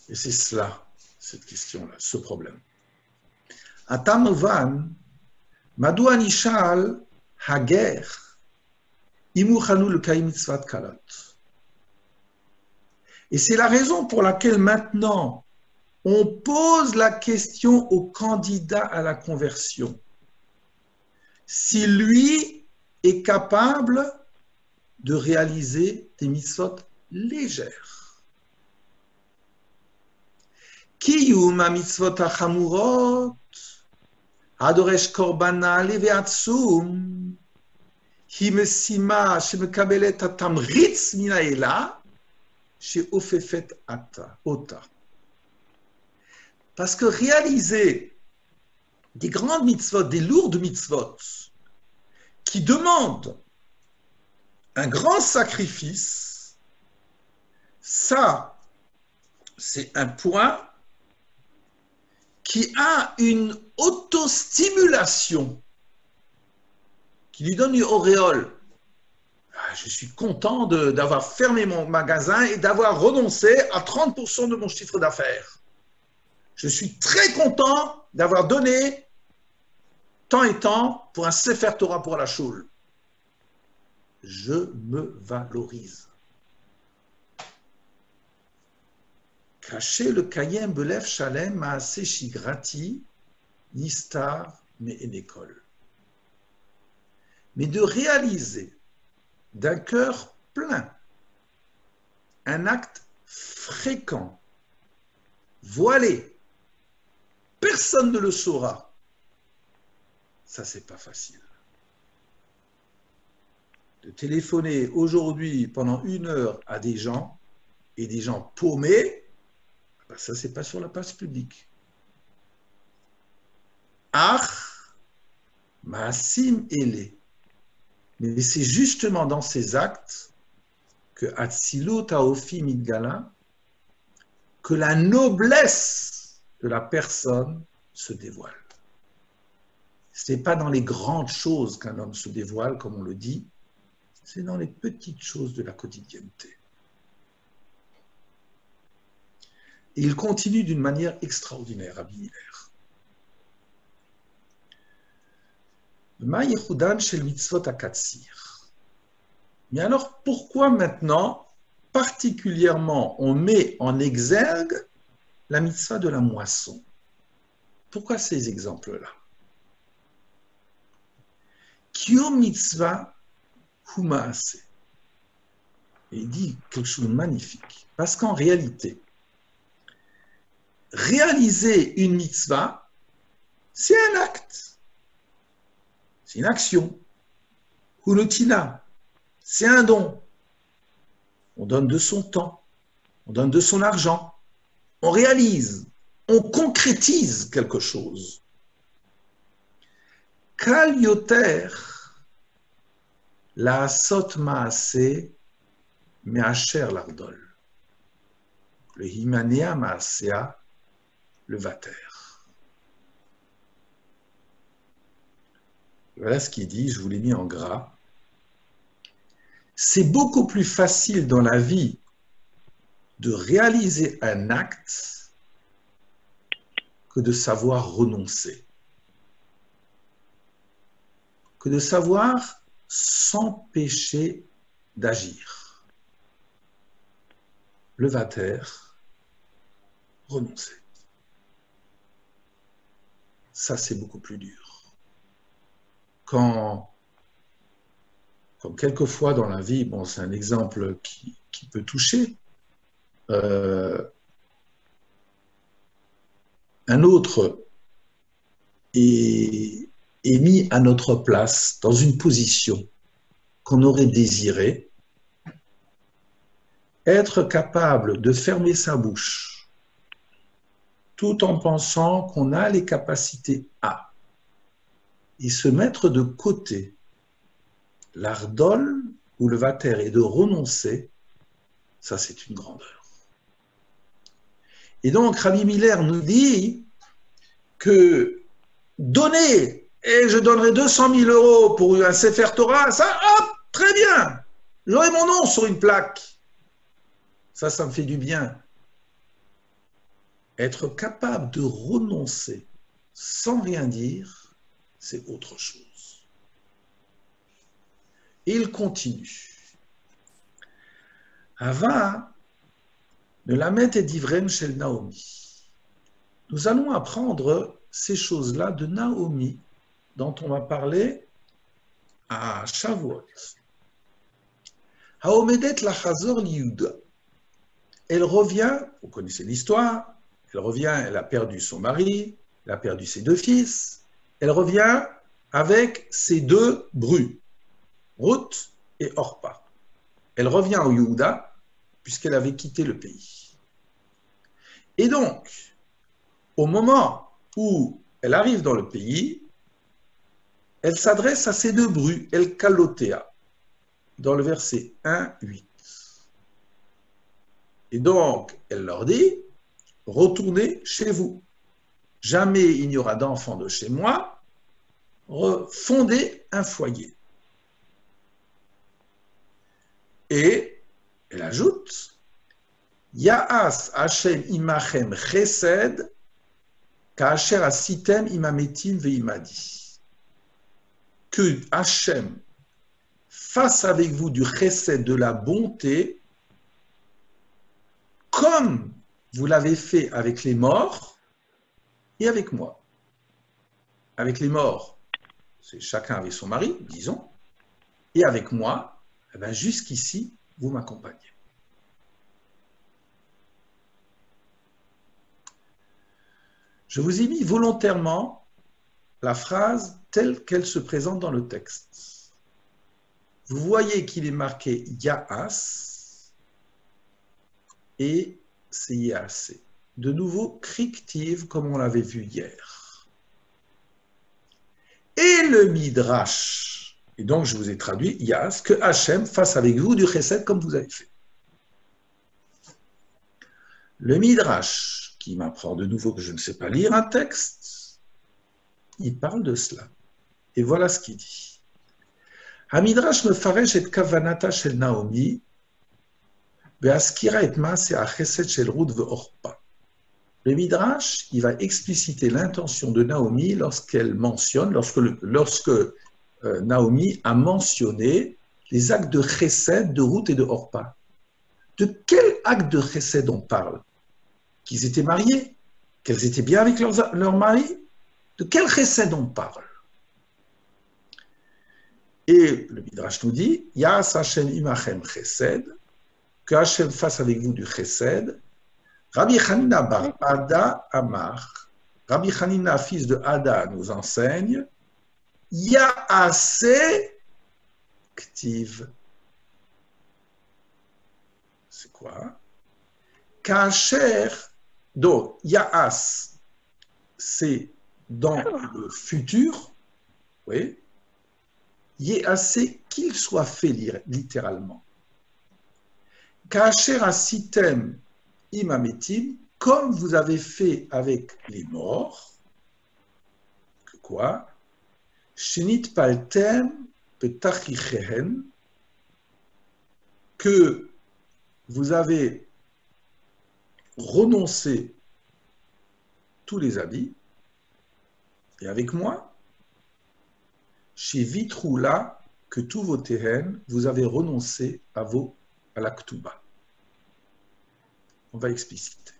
Et c'est cela, cette question-là, ce problème. Atamovan, Madou Nishal, Hager, Imuchanu le Kaim Mitzvat Kalot. Et c'est la raison pour laquelle maintenant, on pose la question au candidat à la conversion. Si lui est capable de réaliser des mitzvot légères. Kiyum ha-mitzvot ha-chamurot, hadoresh korban na'ale ve'atzum, hi mesima shemekabelet ha-tamritz min ha'ela, she'ofefet ota. Parce que réaliser des grandes mitzvot, des lourdes mitzvot, qui demandent un grand sacrifice, ça, c'est un point qui a une autostimulation, qui lui donne une auréole. Je suis content d'avoir fermé mon magasin et d'avoir renoncé à 30% de mon chiffre d'affaires. Je suis très content d'avoir donné temps et temps pour un Sefer Torah pour la choule. Je me valorise. Cacher le kayem belef shalem maase shigrati nistar me'enekol. Mais de réaliser d'un cœur plein un acte fréquent, voilé, personne ne le saura, ça c'est pas facile. De téléphoner aujourd'hui pendant 1 heure à des gens et des gens paumés, ben ça c'est pas sur la place publique. Ach, maasim ele. Mais c'est justement dans ces actes que Atzilut Haofi Midgala, que la noblesse de la personne se dévoile. Ce n'est pas dans les grandes choses qu'un homme se dévoile, comme on le dit, c'est dans les petites choses de la quotidienneté. Et il continue d'une manière extraordinaire, Rabbi Hiller. Ma yechudan shel mitzvot hakatsir. Mais alors, pourquoi maintenant, particulièrement, on met en exergue la mitzvah de la moisson? Pourquoi ces exemples-là? Kyo mitzvah humaase. Il dit quelque chose de magnifique. Parce qu'en réalité, réaliser une mitzvah, c'est un acte. C'est une action. Hunotina, c'est un don. On donne de son temps, on donne de son argent, on réalise, on concrétise quelque chose. Kal yoter la asot maase me'asher l'ardol. Le himanea maasea le vater. Voilà ce qu'il dit, je vous l'ai mis en gras. C'est beaucoup plus facile dans la vie de réaliser un acte que de savoir renoncer, que de savoir s'empêcher d'agir. Le vater, renoncer. Ça, c'est beaucoup plus dur. Quand comme quelquefois dans la vie, bon, c'est un exemple qui peut toucher, un autre est mis à notre place dans une position qu'on aurait désirée, être capable de fermer sa bouche tout en pensant qu'on a les capacités à, et se mettre de côté l'ardol ou le vater et de renoncer, ça c'est une grandeur. Et donc Rabbi Miller nous dit que donner, et je donnerai 200 000 € pour un Sefer Torah, ça, hop, très bien, j'aurai mon nom sur une plaque. Ça me fait du bien. Être capable de renoncer sans rien dire, c'est autre chose. Et il continue. Ava, ne la mette divrem shel Naomi. Nous allons apprendre ces choses-là de Naomi, dont on va parler à Shavuot. Haomedet lachazor liyuda. Elle revient, vous connaissez l'histoire, elle revient, elle a perdu son mari, elle a perdu ses 2 fils, elle revient avec ses 2 brus, Ruth et Orpa. Elle revient au Yehuda, puisqu'elle avait quitté le pays. Et donc, au moment où elle arrive dans le pays, elle s'adresse à ses 2 brus, El Kalotea, dans le verset 1-8. Et donc, elle leur dit, retournez chez vous. Jamais il n'y aura d'enfants de chez moi. Fondez un foyer. Et elle ajoute, Ya'as Hashem imachem chesed, ka'asher asitem imametim ve'imadi. Que Hashem fasse avec vous du chesed, de la bonté, comme vous l'avez fait avec les morts et avec moi. Avec les morts, c'est chacun avec son mari, disons, et avec moi, eh bien, jusqu'ici, vous m'accompagnez. Je vous ai mis volontairement la phrase telle qu'elle se présente dans le texte. Vous voyez qu'il est marqué Ya'as et c'est Ya'asé. De nouveau, crictive, comme on l'avait vu hier. Et le Midrash, et donc je vous ai traduit Ya'as, que Hachem fasse avec vous du chesed comme vous avez fait. Le Midrash, qui m'apprend de nouveau que je ne sais pas lire un texte, il parle de cela. Et voilà ce qu'il dit. Hamidrash mefaresh et kavanata shel Naomi, be'askira et maase achesed shel Ruth ve'orpa. Le Midrash, il va expliciter l'intention de Naomi lorsqu'elle mentionne, lorsque Naomi a mentionné les actes de chesed de Ruth et de Orpa. De quel acte de chesed on parle? Qu'ils étaient mariés? Qu'elles étaient bien avec leur mari? De quel chesed on parle? Et le Midrash nous dit, Ya'as Hashem imachem chesed, que Hashem fasse avec vous du chesed. Rabbi Hanina bar Ada Amar, Rabbi Hanina, fils de Ada, nous enseigne, Ya'ase Ktiv. C'est quoi? Kacher, donc Ya'as, c'est dans le futur, oui, Ya'ase qu'il soit fait littéralement. Kacher asitem imametim, comme vous avez fait avec les morts, que quoi? Shenit paltem petachichehen, que vous avez renoncé tous les habits, et avec moi, chez Vitroula, que tous vos terrains, vous avez renoncé à la Ktuba. On va expliciter.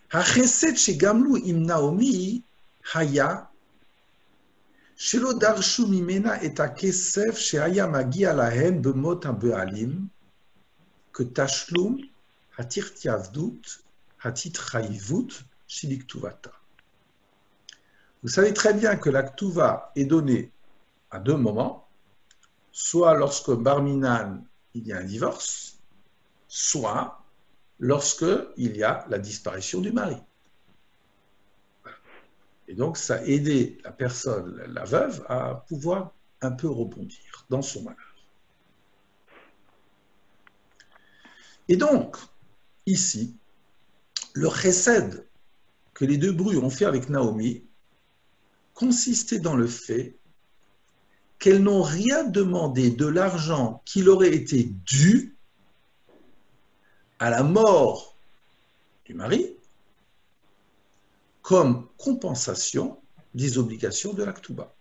Hachesed shegamlu im Naomi haya Shelo darshu mimena et hakesef she'aya magia lahem bemot habe'alim que tashlum hatirtiavdut hatitchaivut shiliktuvata. Vous savez très bien que la ktuva est donnée à deux moments, soit lorsque Barminan, il y a un divorce, soit lorsque il y a la disparition du mari. Et donc, ça a aidé la personne, la veuve, à pouvoir un peu rebondir dans son malheur. Et donc, ici, le chesed que les deux brus ont fait avec Naomi consistait dans le fait qu'elles n'ont rien demandé de l'argent qui leur aurait été dû à la mort du mari comme compensation des obligations de la Ktuba.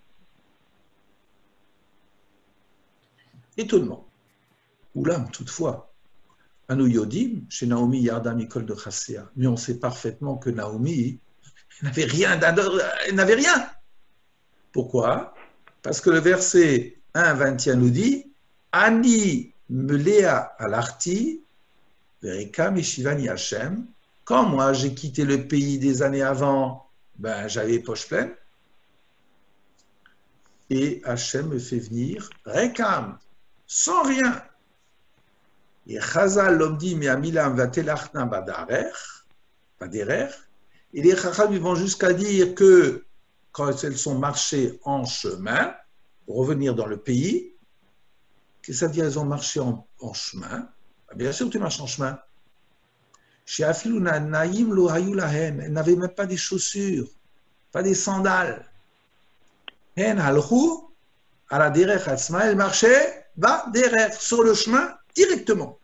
Étonnement. Oulam, toutefois, Anu Yodim, chez Naomi Yarda Mikol de Chassea, mais on sait parfaitement que Naomi n'avait rien. Pourquoi? Parce que le verset 1-21 nous dit Ani melea alarti, verika meshivani Hashem. Quand moi j'ai quitté le pays des années avant, ben, j'avais poche pleine. Et Hachem me fait venir rekam, sans rien. Et Chazal l'homme dit mais amilam vatelachna baderer. Et les Chacham vont jusqu'à dire que quand elles sont marchées en chemin, pour revenir dans le pays, qu'est-ce que ça veut dire, elles ont marché en chemin? Bien sûr, tu marches en chemin. Elles n'avaient même pas des chaussures, pas des sandales. Elles marchaient sur le chemin directement.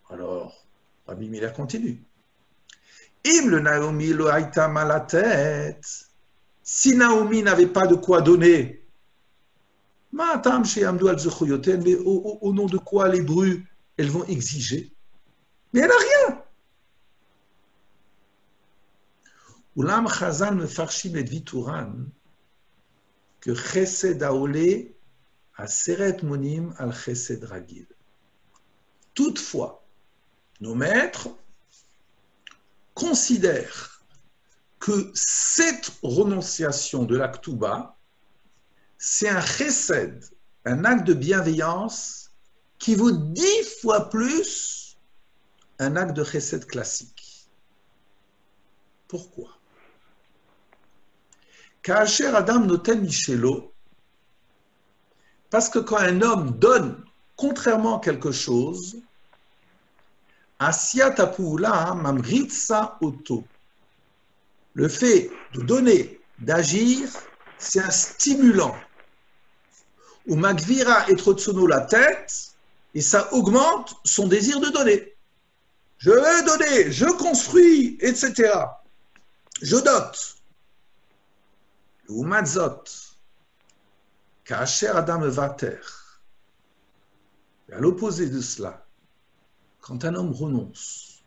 Alors, Rabbi Miller continue. Im le Naomi lo haïta mal la tête. Si Naomi n'avait pas de quoi donner, mais au nom de quoi les brus, elles vont exiger? Mais elle n'a rien. Oulam Chazan me farshim et vitouran que chesed aolé a seret monim al chesed ragil. Toutefois, nos maîtres considèrent que cette renonciation de la Ktuba, c'est un chesed, un acte de bienveillance qui vaut 10 fois plus un acte de chesed classique. Pourquoi? Ka'asher Adam noten michelo, parce que quand un homme donne contrairement à quelque chose, Asiat apula mamritsa auto. Le fait de donner, d'agir, c'est un stimulant. Ou magvira et trotsono la tête, et ça augmente son désir de donner. Je veux donner, je construis, etc. Je dote. Ou matzot. Ka'asher adam vater. Et à l'opposé de cela, quand un homme renonce,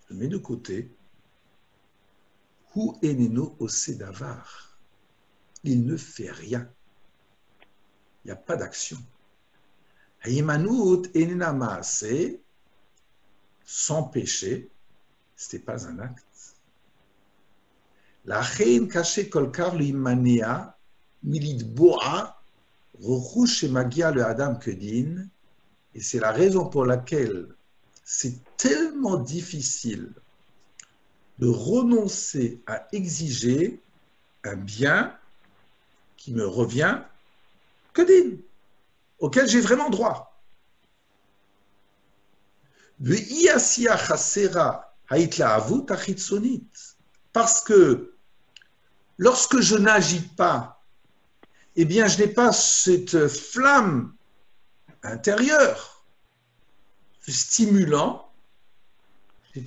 se met de côté, hu eneno osedavar, il ne fait rien. Il n'y a pas d'action. Haïmanout enena maase, sans péché, ce n'était pas un acte. La reine cachée kolkar l'immanea, milit boa, rerouche et magia le adam kedin, et c'est la raison pour laquelle c'est tellement difficile de renoncer à exiger un bien qui me revient kedin, auquel j'ai vraiment droit. Parce que lorsque je n'agis pas, eh bien, je n'ai pas cette flamme intérieure, stimulant, qui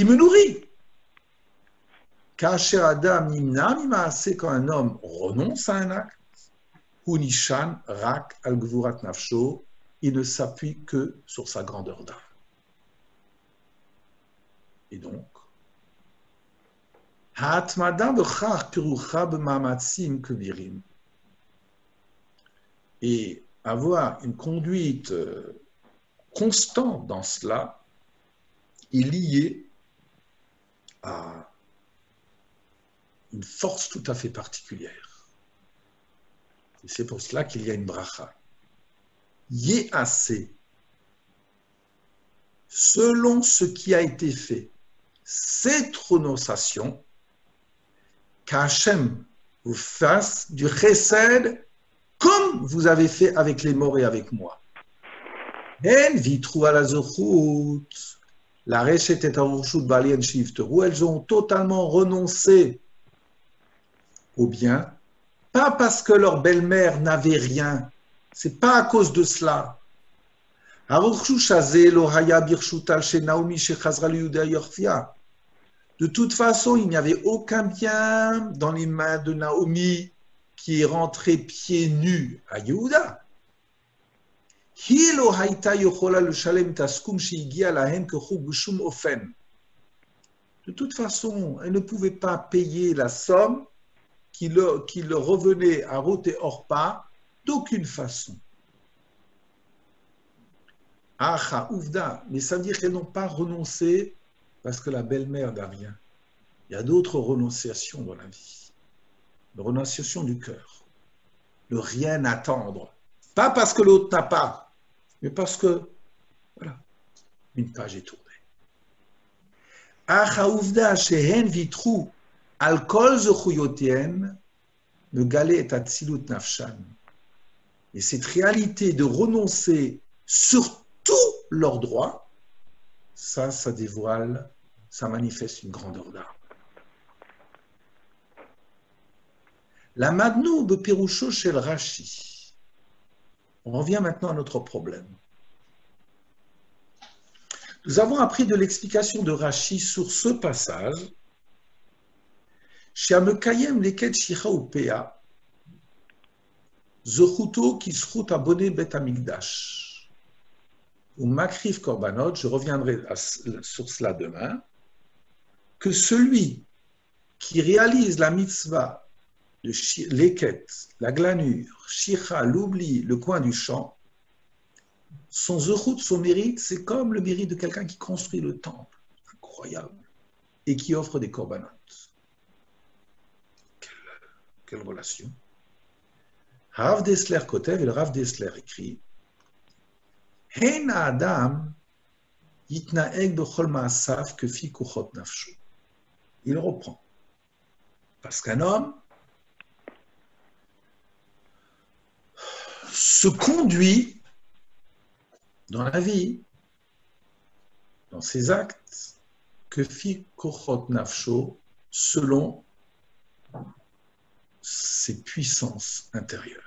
me nourrit. Kacher Adam nimna mima, c'est quand un homme renonce à un acte, Hunishan rak al gvurat nafsho, il ne s'appuie que sur sa grandeur d'âme. Et donc, Et avoir une conduite constante dans cela est lié à une force tout à fait particulière. Et c'est pour cela qu'il y a une bracha. Yéasé, selon ce qui a été fait, cette renonciation, qu'Hachem vous fasse du chesed comme vous avez fait avec les morts et avec moi. Elles ont totalement renoncé au bien, pas parce que leur belle-mère n'avait rien, c'est pas à cause de cela. De toute façon, il n'y avait aucun bien dans les mains de Naomi qui est rentrée pieds nus à Yehuda. De toute façon, elle ne pouvait pas payer la somme qui leur revenait à Ruth et Orpa d'aucune façon. Acha, ouvda, mais ça veut dire qu'elles n'ont pas renoncé parce que la belle-mère n'a rien. Il y a d'autres renonciations dans la vie. La renonciation du cœur. Le rien attendre. Pas parce que l'autre n'a pas, mais parce que, voilà, une page est tournée. Acha, ouvda, shehen vitrou, al kol zechuyotien, me galé et atzilut nafshan. Et cette réalité de renoncer sur tous leurs droits, ça dévoile, ça manifeste une grandeur d'âme. La Madnoub Perusho Shel Rashi. On revient maintenant à notre problème. Nous avons appris de l'explication de Rashi sur ce passage. Shiamekayem leket shicha upea, zechuto kischut abone bet amigdash. Ou makrif korbanot, je reviendrai sur cela demain, que celui qui réalise la mitzvah de leket, la glanure, shicha, l'oubli, le coin du champ, son zechut, son mérite, c'est comme le mérite de quelqu'un qui construit le temple, incroyable, et qui offre des korbanot. Quelle relation. Rav Dessler Kotev, et le Rav Dessler écrit, Hein Adam yitnaeg bechol ma'asav kefi kuchot nafsho. Il reprend. Parce qu'un homme se conduit dans la vie, dans ses actes, kefi kuchot nafsho, selon ses puissances intérieures.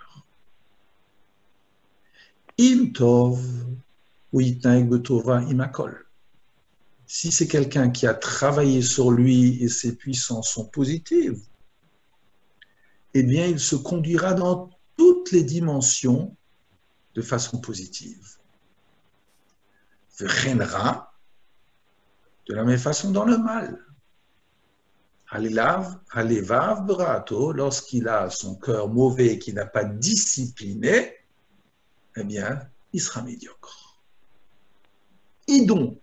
Im tov ou yitnaeg betova imakol. Si c'est quelqu'un qui a travaillé sur lui et ses puissances sont positives, eh bien, il se conduira dans toutes les dimensions de façon positive. V'chenra, de la même façon dans le mal. Halevav brato, lorsqu'il a son cœur mauvais et qu'il n'a pas discipliné, eh bien, il sera médiocre. Et donc,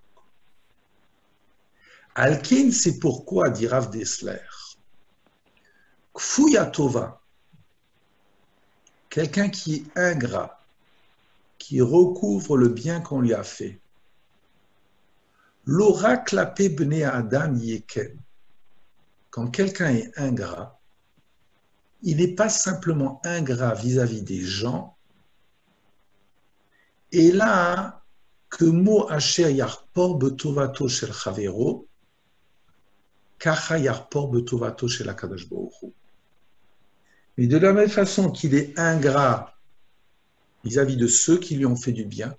Alkin, c'est pourquoi, dit Rav Dessler, Kfouya Tova, quelqu'un qui est ingrat, qui recouvre le bien qu'on lui a fait, l'oracle apé bene Adam yeken, quand quelqu'un est ingrat, il n'est pas simplement ingrat vis-à-vis des gens, et là, que mo asher yarpor betovato shel chavero, kacha yarpor betovato shel hakadosh baruch hu. Mais de la même façon qu'il est ingrat vis-à-vis de ceux qui lui ont fait du bien,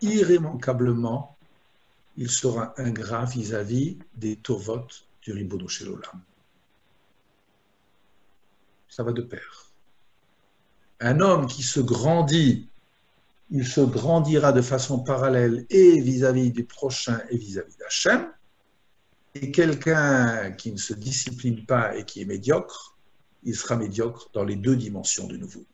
irrémacablement, il sera ingrat vis-à-vis des tovot du Ribono Shel Olam. Ça va de pair. Un homme qui se grandit, il se grandira de façon parallèle et vis-à-vis du prochain et vis-à-vis d'Hachem, Et quelqu'un qui ne se discipline pas et qui est médiocre, il sera médiocre dans les deux dimensions de nouveau.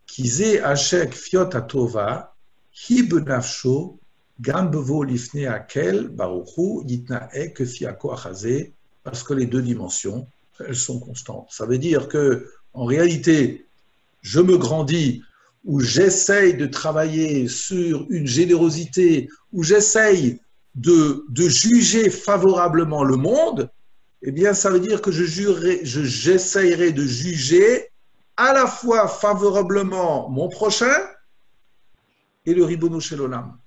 Kize Hashek Fiot Atova, Hi Benafsho, Gambevo Lifne Akel, Baruchu, Yitnae, Kefiako Achaze, parce que les deux dimensions, elles sont constantes. Ça veut dire que, en réalité, je me grandis, ou j'essaye de travailler sur une générosité, ou j'essaye de juger favorablement le monde, eh bien, ça veut dire que j'essayerai de juger à la fois favorablement mon prochain et le Ribono Shel Olam,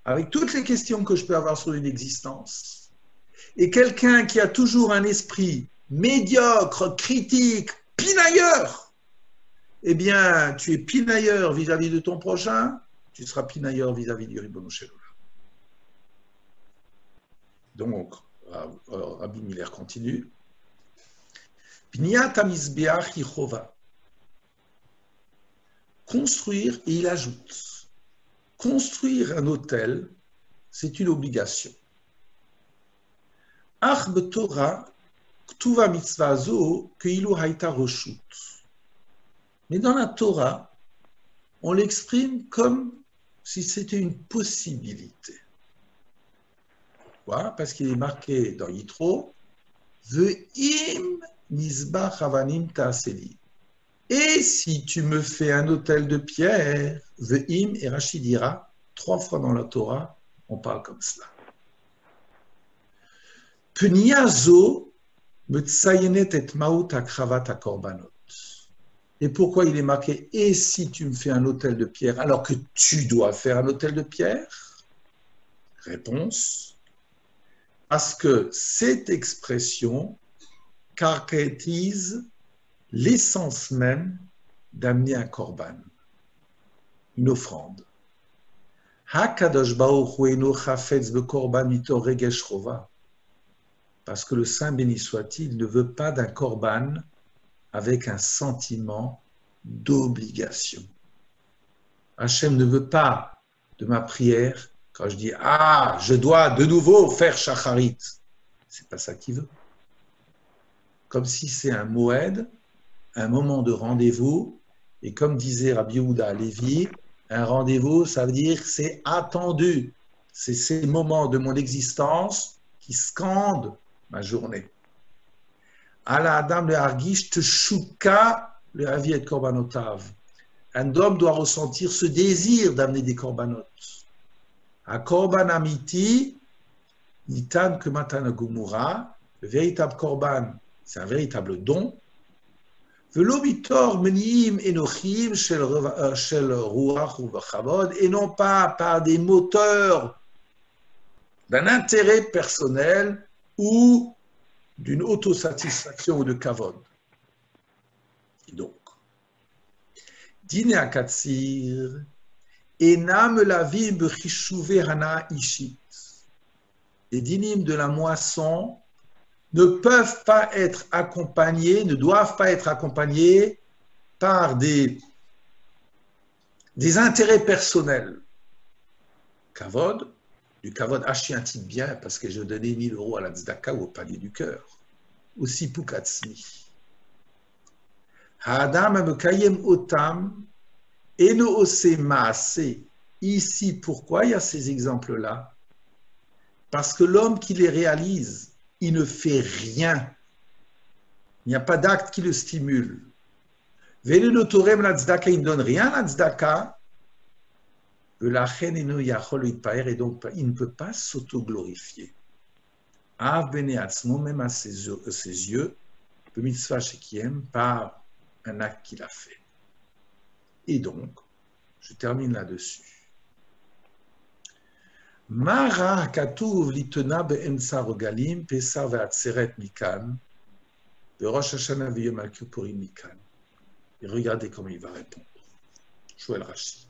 avec toutes les questions que je peux avoir sur une existence. Et quelqu'un qui a toujours un esprit médiocre, critique, pinailleur, eh bien, tu es pinailleur vis-à-vis de ton prochain, tu seras pinailleur vis-à-vis du Ribono Shel Olam. Donc, Rabbi Miller continue. Bniyat hamizbeach hi chova. Construire, et il ajoute, construire un autel, c'est une obligation. Ach betorah ktuva mitzvah zo keilu haïta reshut. Mais dans la Torah, on l'exprime comme si c'était une possibilité. Pourquoi? Parce qu'il est marqué dans Yitro, Ve'im nisbach avanim ta'aseli. Et si tu me fais un autel de pierre, Ve'im, et Rachid dira, 3 fois dans la Torah, on parle comme cela. Pniazo me tsayenet et maut akravat akorbanot. Et pourquoi il est marqué « Et si tu me fais un autel de pierre » alors que tu dois faire un autel de pierre? Réponse. Parce que cette expression caractérise l'essence même d'amener un korban, une offrande. Hakadosh Baruch Hu eno chafetz bekorban mito regesh chova. Parce que le Saint béni soit-il ne veut pas d'un korban avec un sentiment d'obligation. Hachem ne veut pas de ma prière quand je dis « Ah, je dois de nouveau faire shacharit ». C'est pas ça qu'il veut. Comme si c'est un moed, un moment de rendez-vous, et comme disait Rabbi Yehuda Lévi, un rendez-vous, ça veut dire c'est attendu. C'est ces moments de mon existence qui scandent ma journée. Ala Adam le Hargish te shuka le avi et korbanotav. Un homme doit ressentir ce désir d'amener des korbanot. A korban amiti, nitan que matan gumura, le véritable korban, c'est un véritable don. Velo bitor menim enochim shel ruach ou vachavod, et non pas par des moteurs d'un intérêt personnel ou d'une autosatisfaction ou de kavod. Et donc, dîner à Katsir, enam la vie bechishuve hana ishit. Les dynimes de la moisson ne peuvent pas être accompagnés, ne doivent pas être accompagnés par des intérêts personnels. Kavod, du kavod, acheter un titre bien parce que je donnais 1000 € à la tzedaka ou au panier du cœur. Aussi pukatsmi. Ha'adam amekayem otam eno ose maase. Ici, pourquoi il y a ces exemples-là? Parce que l'homme qui les réalise, il ne fait rien. Il n'y a pas d'acte qui le stimule. Vele torem la tzedaka, il ne donne rien à la tzedaka. Et donc, il ne peut pas s'auto-glorifier. Av beneatzmo, même à ses yeux, le mitzvah shekiem, par un acte qu'il a fait. Et donc, je termine là-dessus. Mara katuv litona be'emsa rogalim, pesar ve'atzeret mikan, be'rosh Hashanah ve'yom al-Kippurim mikan. Et regardez comment il va répondre. Joël Rashi.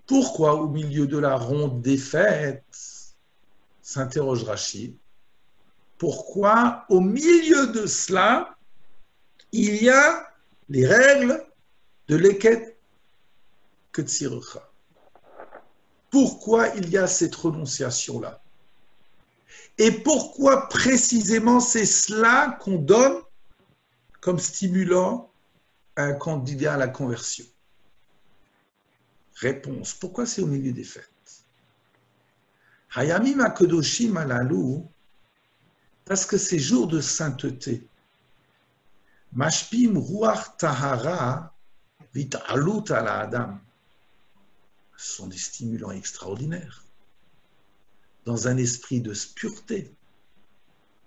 Pourquoi au milieu de la ronde des fêtes, s'interroge Rashi, pourquoi au milieu de cela, il y a les règles de l'Eket Ketsirecha? Pourquoi il y a cette renonciation-là? Et pourquoi précisément c'est cela qu'on donne comme stimulant à un candidat à la conversion? Réponse, pourquoi c'est au milieu des fêtes? Hayamim HaKadoshim Halalu, parce que ces jours de sainteté, Mashpim Ruach Tahara Vit'alut ala Adam, ce sont des stimulants extraordinaires, dans un esprit de pureté,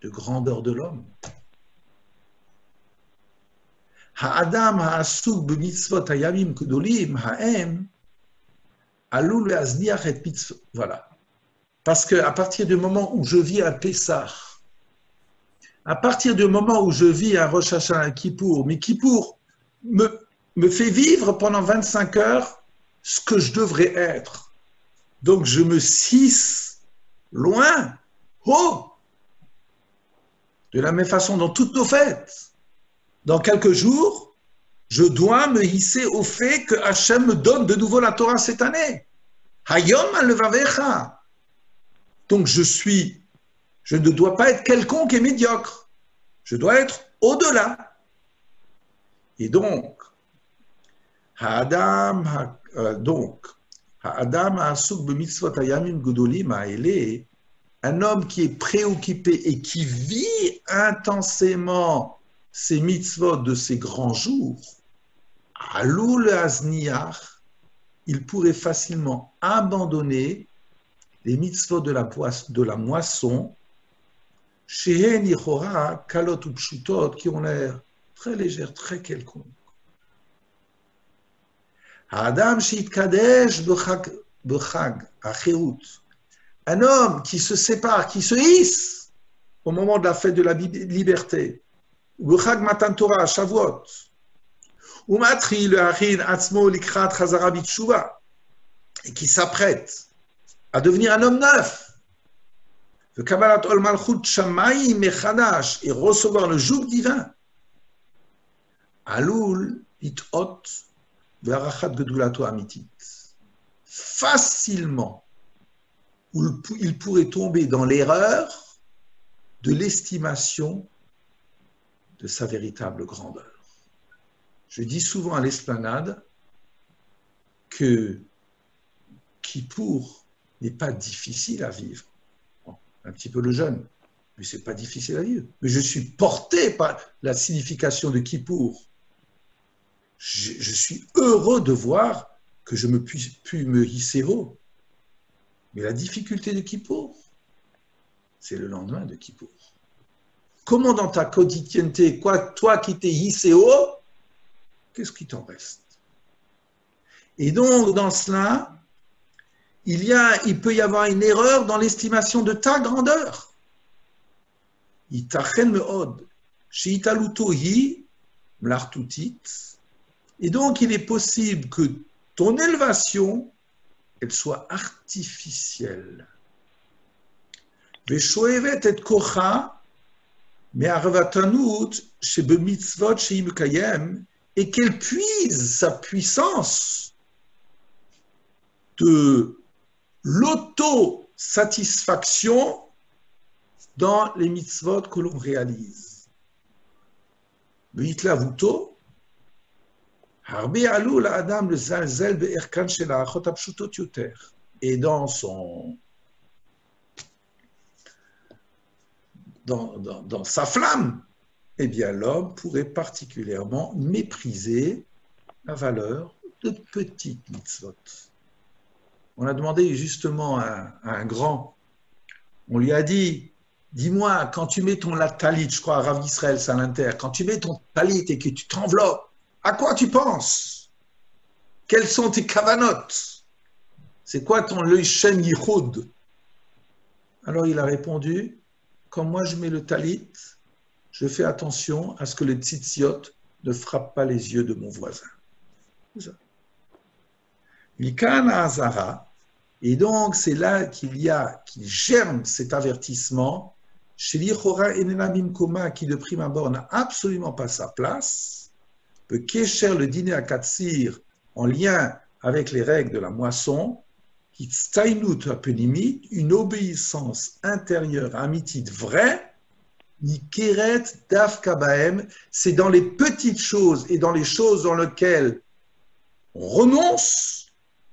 de grandeur de l'homme. Ha'adam ha'asuk b'mitzvot hayamim kedolim ha'em alul le'azniach et mitzvot. Voilà. Parce qu'à partir du moment où je vis un Pessah, à partir du moment où je vis un Rosh Hashanah, un Kippour, mais Kippour me fait vivre pendant 25 heures ce que je devrais être. Donc je me cisse loin, haut, de la même façon dans toutes nos fêtes. Dans quelques jours, je dois me hisser au fait que Hachem me donne de nouveau la Torah cette année. Hayom al-levavecha. Donc je ne dois pas être quelconque et médiocre. Je dois être au-delà. Et donc, Ha'adam ha'asuk b'mitzvot hayamim gedolim ha'ele, un homme qui est préoccupé et qui vit intensément ces mitzvot de ces grands jours, alul azniach, il pourrait facilement abandonner les mitzvot de la moisson, shehen yichora kalot ou pshutot, qui ont l'air très légères, très quelconques. Adam sheitkadesh b'chag acherut, un homme qui se sépare, qui se hisse au moment de la fête de la liberté, b'chag matan Torah, Shavuot, umatri le harin atzmo likrat chazara b'tshuva, et qui s'apprête à devenir un homme neuf, le kabbalat ol malchut shamayim mechadash, et recevoir le joug divin, alul itot ve'arachat gedulato amitit, facilement, où il pourrait tomber dans l'erreur de l'estimation de sa véritable grandeur. Je dis souvent à l'esplanade que Kippour n'est pas difficile à vivre. Bon, un petit peu le jeûne, mais ce n'est pas difficile à vivre. Mais je suis porté par la signification de Kippour. Je suis heureux de voir que je me puis me hisser haut. Mais la difficulté de Kippour, c'est le lendemain de Kippour. Comment dans ta quotidienneté, toi qui t'es hissé haut, qu'est-ce qui t'en reste? Et donc, dans cela, il peut y avoir une erreur dans l'estimation de ta grandeur. Itachen me'od, she'italuto hi mlartutit. Et donc, il est possible que ton élévation, elle soit artificielle. Veshoevet et kocha, me'arvatanut shebemitzvot she'imekayem, et qu'elle puise sa puissance de l'auto-satisfaction dans les mitzvot que l'on réalise. Le hitlavuto, harbe alou la adam le zalzel be'erkan shel ha'achot hapshutot yoter. Et dans sa flamme, eh bien l'homme pourrait particulièrement mépriser la valeur de petites mitzvot. On a demandé justement à un grand, on lui a dit, dis-moi, quand tu mets ton talit, je crois à Rav Yisrael Salinter, quand tu mets ton talit et que tu t'enveloppes, à quoi tu penses? Quelles sont tes kavanotes? C'est quoi ton leishem yichud? Alors il a répondu, quand moi je mets le talit, je fais attention à ce que le tzitziot ne frappe pas les yeux de mon voisin. C'est ça. Mikan Azara, et donc c'est là qu'il germe cet avertissement, chez l'Ichora Enenamim Koma, qui de prime abord n'a absolument pas sa place, que Kesher le dîner à Katsir, en lien avec les règles de la moisson, Hitztainut apenimit, une obéissance intérieure amitit vraie, Nikeret dafka bahem, c'est dans les petites choses et dans les choses dans lesquelles on renonce,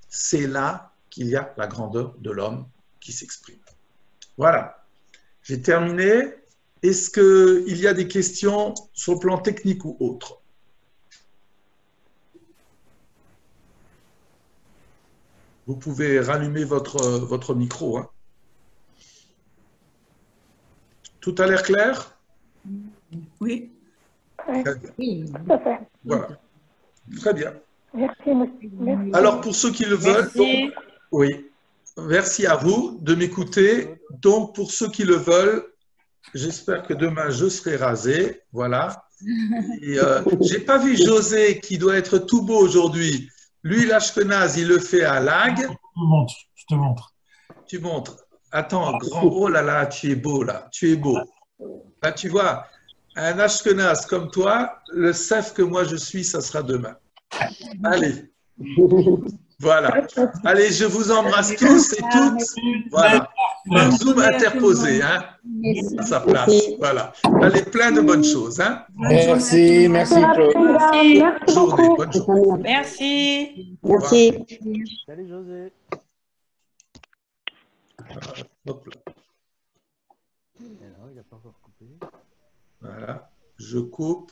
c'est là qu'il y a la grandeur de l'homme qui s'exprime. Voilà, j'ai terminé. Est-ce qu'il y a des questions sur le plan technique ou autre? Vous pouvez rallumer votre micro. Hein. Tout a l'air clair? Oui. Très bien. Oui, tout à fait. Voilà. Très bien. Merci, monsieur. Merci. Alors, pour ceux qui le veulent, donc, oui, merci à vous de m'écouter. Donc, pour ceux qui le veulent, j'espère que demain, je serai rasé. Voilà. Je n'ai pas vu José, qui doit être tout beau aujourd'hui. Lui, l'Ashkenaz, il le fait à Lag. Je te montre. Tu montres. Attends, grand, oh là là, tu es beau là, tu es beau. Là, tu vois, un Ashkenaz comme toi, le sef que moi je suis, ça sera demain. Allez, voilà. Allez, je vous embrasse tous et toutes. Voilà. Un zoom interposé, hein, à sa place. Voilà. Allez, plein de bonnes choses, hein. Merci, merci Claude. Merci Bonne journée, beaucoup. bonne journée. Merci. Merci. Salut José. Hop là. Et non, il n'a pas encore coupé. Voilà. Je coupe.